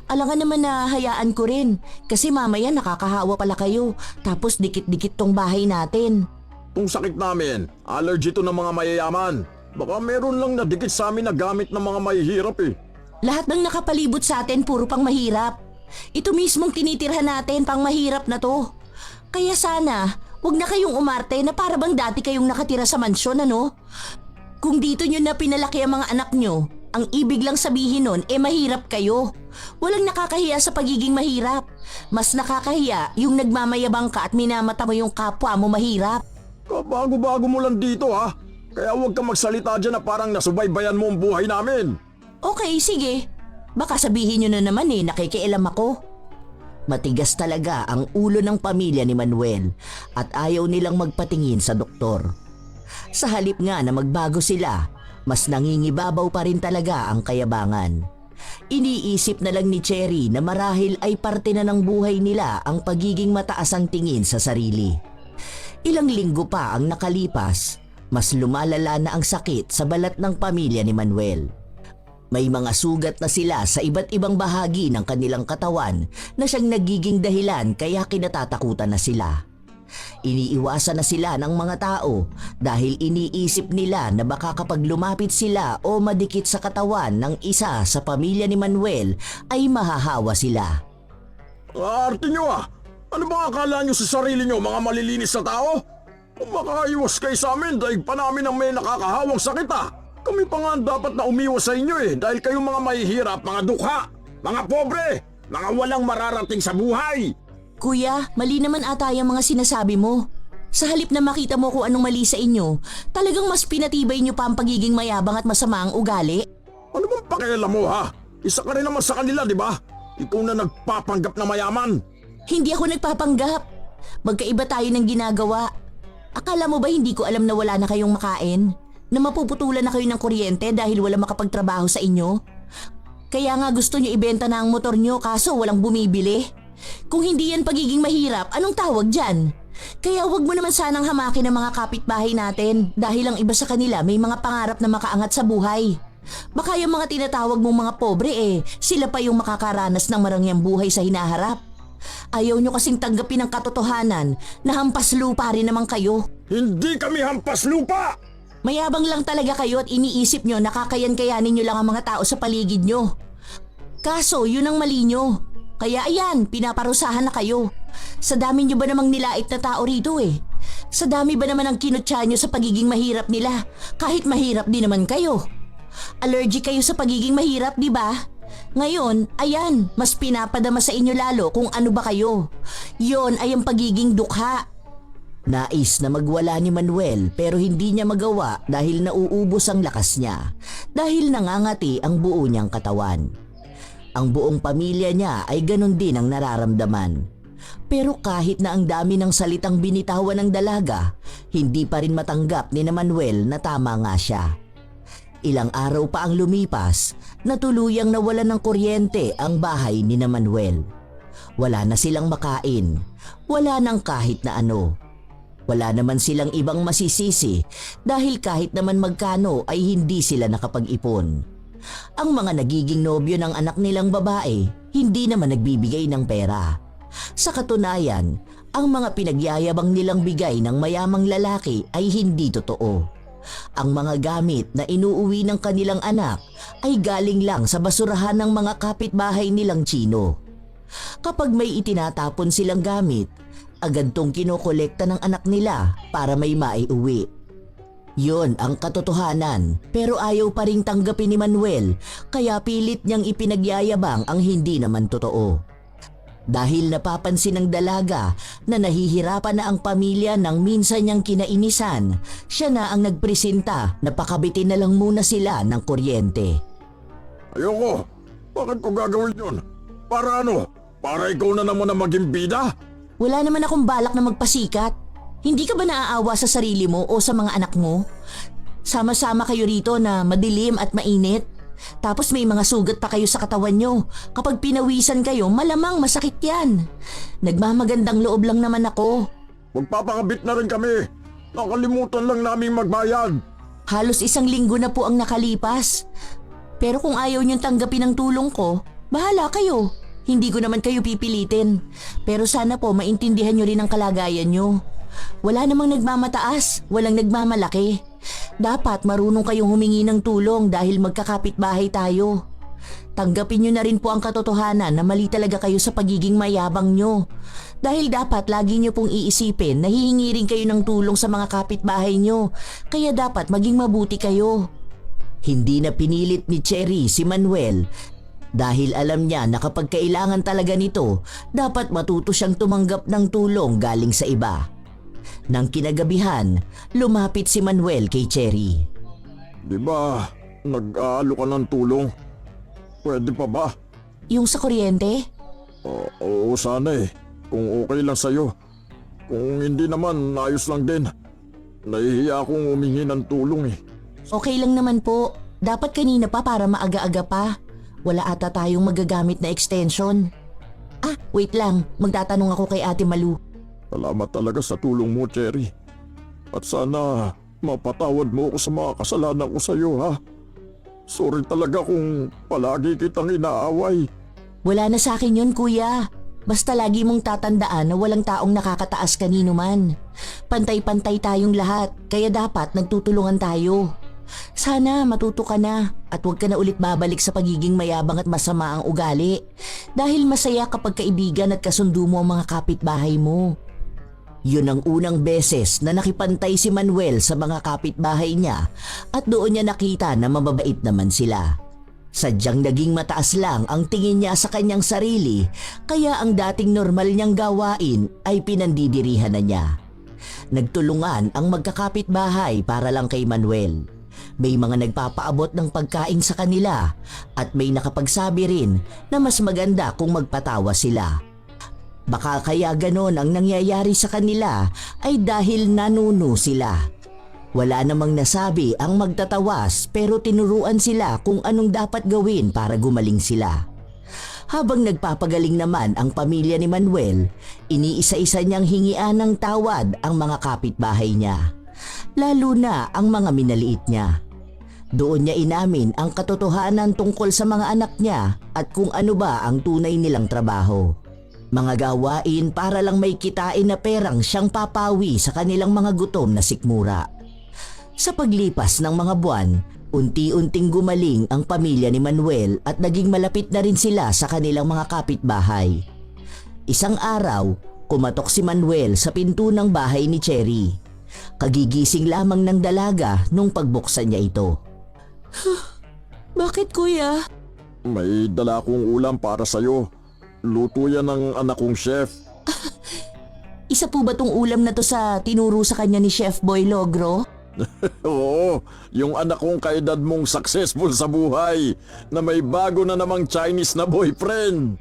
Alangan naman na hayaan ko rin kasi mamaya nakakahawa pala kayo tapos dikit-dikit tong bahay natin. Kung sakit namin, allergy to ng mga mayayaman. Baka meron lang na dikit sa amin na gamit ng mga mahihirap eh. Lahat ng nakapalibot sa atin puro pang mahirap. Ito mismong tinitirhan natin pang mahirap na to. Kaya sana, wag na kayong umarte na para bang dati kayong nakatira sa mansyon ano? Kung dito nyo na pinalaki ang mga anak nyo, ang ibig lang sabihin nun mahirap kayo. Walang nakakahiya sa pagiging mahirap. Mas nakakahiya yung nagmamayabang ka at minamata mo yung kapwa mo mahirap. Kabago-bago mo lang dito ha. Kaya huwag kang magsalita dyan na parang nasubaybayan mo ang buhay namin. Okay, sige. Baka sabihin nyo na naman nakikialam ako. Matigas talaga ang ulo ng pamilya ni Manuel at ayaw nilang magpatingin sa doktor. Sa halip nga na magbago sila, mas nangingibabaw pa rin talaga ang kayabangan. Iniisip na lang ni Cherry na marahil ay parte na ng buhay nila ang pagiging mataas ang tingin sa sarili. Ilang linggo pa ang nakalipas, mas lumalala na ang sakit sa balat ng pamilya ni Manuel. May mga sugat na sila sa iba't ibang bahagi ng kanilang katawan na siyang nagiging dahilan kaya kinatatakutan na sila. Iniiwasan na sila ng mga tao dahil iniisip nila na baka kapag lumapit sila o madikit sa katawan ng isa sa pamilya ni Manuel ay mahahawa sila. Arte nyo ah! Ano ba akala nyo sa sarili nyo mga malilinis na tao? Kung makaiwas kayo sa amin, daig pa namin ang may nakakahawang sakit ah! Kami pa nga dapat na umiwas sa inyo eh dahil kayong mga mahihirap, mga dukha! Mga pobre! Mga walang mararating sa buhay! Kuya, mali naman ata yung mga sinasabi mo. Sa halip na makita mo kung anong mali sa inyo, talagang mas pinatibay niyo pa ang pagiging mayabang at masama ang ugali. Ano bang pakialam mo ha? Isa ka rin naman sa kanila, di ba? Ikaw na nagpapanggap na mayaman. Hindi ako nagpapanggap. Magkaiba tayo ng ginagawa. Akala mo ba hindi ko alam na wala na kayong makain? Na mapuputulan na kayo ng kuryente dahil wala makapagtrabaho sa inyo? Kaya nga gusto nyo ibenta na ang motor nyo kaso walang bumibili. Kung hindi yan pagiging mahirap, anong tawag dyan? Kaya wag mo naman sanang hamakin ang mga kapitbahay natin dahil ang iba sa kanila may mga pangarap na makaangat sa buhay. Baka yung mga tinatawag mong mga pobre sila pa yung makakaranas ng marangyang buhay sa hinaharap. Ayaw nyo kasing tanggapin ang katotohanan na hampas lupa rin naman kayo. Hindi kami hampas lupa! Mayabang lang talaga kayo at iniisip nyo na kakayan-kayanin nyo lang ang mga tao sa paligid nyo. Kaso yun ang mali nyo. Kaya ayan, pinaparusahan na kayo. Sa dami nyo ba namang nilait na tao rito Sa dami ba naman ang kinutya nyo sa pagiging mahirap nila? Kahit mahirap din naman kayo. Allergic kayo sa pagiging mahirap, di ba? Ngayon, ayan, mas pinapadama sa inyo lalo kung ano ba kayo. Yon ay ang pagiging dukha. Nais na magwala ni Manuel pero hindi niya magawa dahil nauubos ang lakas niya. Dahil nangangati ang buo niyang katawan. Ang buong pamilya niya ay ganun din ang nararamdaman. Pero kahit na ang dami ng salitang binitawan ng dalaga, hindi pa rin matanggap ni Manuel na tama nga siya. Ilang araw pa ang lumipas na tuluyang nawalan ng kuryente ang bahay ni Manuel. Wala na silang makain, wala nang kahit na ano. Wala naman silang ibang masisisi dahil kahit naman magkano ay hindi sila nakapag-ipon. Ang mga nagiging nobyo ng anak nilang babae hindi naman nagbibigay ng pera. Sa katunayan, ang mga pinagyayabang nilang bigay ng mayamang lalaki ay hindi totoo. Ang mga gamit na inuuwi ng kanilang anak ay galing lang sa basurahan ng mga kapitbahay nilang Chino. Kapag may itinatapon silang gamit, agad tong kinokolekta ng anak nila para may maiuwi. Yon ang katotohanan pero ayaw pa ring tanggapin ni Manuel kaya pilit niyang ipinagyayabang ang hindi naman totoo. Dahil napapansin ng dalaga na nahihirapan na ang pamilya nang minsan niyang kinainisan, siya na ang nagpresenta na pakabitin na lang muna sila ng kuryente. Ayoko. Bakit ko gagawin yun? Para ano? Para ikaw na naman ang maging bida? Wala naman akong balak na magpasikat. Hindi ka ba naaawa sa sarili mo o sa mga anak mo? Sama-sama kayo rito na madilim at mainit. Tapos may mga sugat pa kayo sa katawan nyo. Kapag pinawisan kayo, malamang masakit yan. Nagmamagandang loob lang naman ako. Magpapakabit na rin kami. Nakalimutan lang naming magbayad. Halos 1 linggo na po ang nakalipas. Pero kung ayaw niyong tanggapin ang tulong ko, bahala kayo. Hindi ko naman kayo pipilitin. Pero sana po maintindihan nyo rin ang kalagayan nyo. Wala namang nagmamataas, walang nagmamalaki. Dapat marunong kayong humingi ng tulong dahil magkakapitbahay tayo. Tanggapin nyo na rin po ang katotohanan na mali talaga kayo sa pagiging mayabang nyo. Dahil dapat lagi nyo pong iisipin na hihingi rin kayo ng tulong sa mga kapitbahay nyo. Kaya dapat maging mabuti kayo. Hindi na pinilit ni Cherry si Manuel dahil alam niya na kapag kailangan talaga nito, dapat matuto siyang tumanggap ng tulong galing sa iba. Nang kinagabihan, lumapit si Manuel kay Cherry. Di ba, nag-aalo ka ng tulong? Pwede pa ba? Yung sa kuryente? Oo, sana Kung okay lang sa'yo. Kung hindi naman, ayos lang din. Nahihiya akong humingi ng tulong Okay lang naman po. Dapat kanina pa para maaga-aga pa. Wala ata tayong magagamit na extension. Wait lang. Magtatanong ako kay Ate Malu. Salamat talaga sa tulong mo, Cherry. At sana mapatawad mo ako sa mga kasalanan ko sa iyo, ha? Sorry talaga kung palagi kitang inaaway. Wala na sa akin yun, kuya. Basta lagi mong tatandaan na walang taong nakakataas kanino man. Pantay-pantay tayong lahat, kaya dapat nagtutulungan tayo. Sana matuto ka na at huwag ka na ulit babalik sa pagiging mayabang at masama ang ugali. Dahil masaya kapag kaibigan at kasundo mo ang mga kapitbahay mo. Yun ang unang beses na nakipantay si Manuel sa mga kapitbahay niya at doon niya nakita na mababait naman sila. Sadyang naging mataas lang ang tingin niya sa kanyang sarili, kaya ang dating normal niyang gawain ay pinandidirihan na niya. Nagtulungan ang magkakapitbahay para lang kay Manuel. May mga nagpapaabot ng pagkain sa kanila at may nakapagsabi rin na mas maganda kung magpatawa sila. Baka kaya ganon ang nangyayari sa kanila ay dahil nanuno sila. Wala namang nasabi ang magtatawas pero tinuruan sila kung anong dapat gawin para gumaling sila. Habang nagpapagaling naman ang pamilya ni Manuel, iniisa-isa niyang hingian ng tawad ang mga kapitbahay niya, lalo na ang mga minaliit niya. Doon niya inamin ang katotohanan tungkol sa mga anak niya at kung ano ba ang tunay nilang trabaho. Mga gawain para lang may kitain na perang siyang papawi sa kanilang mga gutom na sikmura. Sa paglipas ng mga buwan, unti-unting gumaling ang pamilya ni Manuel at naging malapit na rin sila sa kanilang mga kapitbahay. Isang araw, kumatok si Manuel sa pinto ng bahay ni Cherry. Kagigising lamang ng dalaga nung pagbuksan niya ito. Bakit kuya? May dala akong ulam para sa'yo. Luto yan ng anak kong chef. Isa po ba tong ulam na to sa tinuro sa kanya ni Chef Boy Logro? Oo, yung anak kong kaedad mong successful sa buhay na may bago na namang Chinese na boyfriend.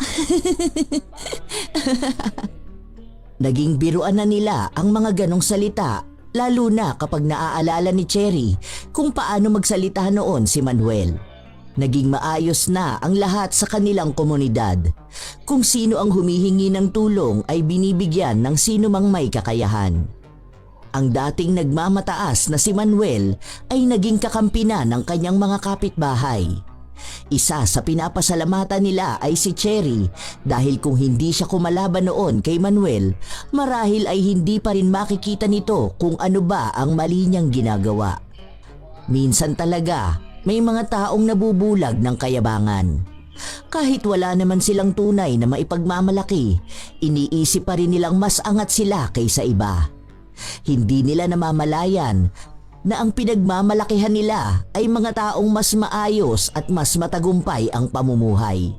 Naging biruan na nila ang mga ganong salita, lalo na kapag naaalala ni Cherry kung paano magsalita noon si Manuel. Naging maayos na ang lahat sa kanilang komunidad. Kung sino ang humihingi ng tulong ay binibigyan ng sino mang may kakayahan. Ang dating nagmamataas na si Manuel ay naging kakampi na ng kanyang mga kapitbahay. Isa sa pinapasalamatan nila ay si Cherry dahil kung hindi siya kumalaban noon kay Manuel, marahil ay hindi pa rin makikita nito kung ano ba ang mali niyang ginagawa. Minsan talaga, may mga taong nabubulag ng kayabangan. Kahit wala naman silang tunay na maipagmamalaki, iniisip pa rin nilang mas angat sila kaysa iba. Hindi nila namamalayan na ang pinagmamalakihan nila ay mga taong mas maayos at mas matagumpay ang pamumuhay.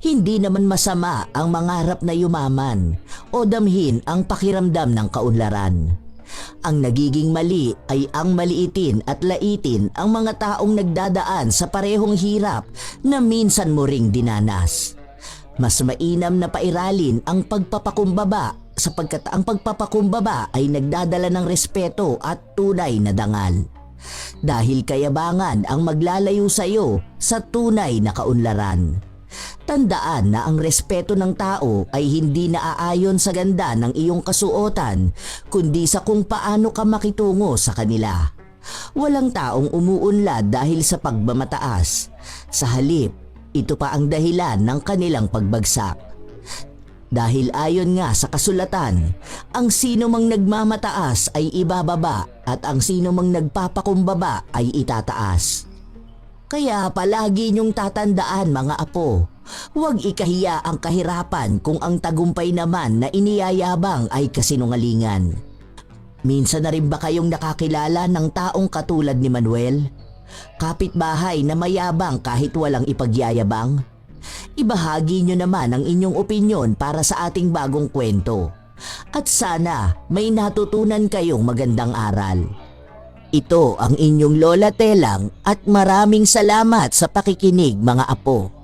Hindi naman masama ang mangarap na yumaman o damhin ang pakiramdam ng kaunlaran. Ang nagiging mali ay ang maliitin at laitin ang mga taong nagdadaan sa parehong hirap na minsan mo ring dinanas. Mas mainam na pairalin ang pagpapakumbaba sapagkat ang pagpapakumbaba ay nagdadala ng respeto at tunay na dangal. Dahil kayabangan ang maglalayo sa iyo sa tunay na kaunlaran. Tandaan na ang respeto ng tao ay hindi naaayon sa ganda ng iyong kasuotan, kundi sa kung paano ka makitungo sa kanila. Walang taong umuunlad dahil sa pagmamataas. Sa halip, ito pa ang dahilan ng kanilang pagbagsak. Dahil ayon nga sa kasulatan, ang sino mang nagmamataas ay ibababa at ang sino mang nagpapakumbaba ay itataas. Kaya palagi niyong tatandaan mga apo, huwag ikahiya ang kahirapan kung ang tagumpay naman na iniyayabang ay kasinungalingan. Minsan na rin ba kayong nakakilala ng taong katulad ni Manuel? Kapitbahay na mayabang kahit walang ipagyayabang? Ibahagi niyo naman ang inyong opinyon para sa ating bagong kwento. At sana may natutunan kayong magandang aral. Ito ang inyong Lola Telang at maraming salamat sa pakikinig mga apo.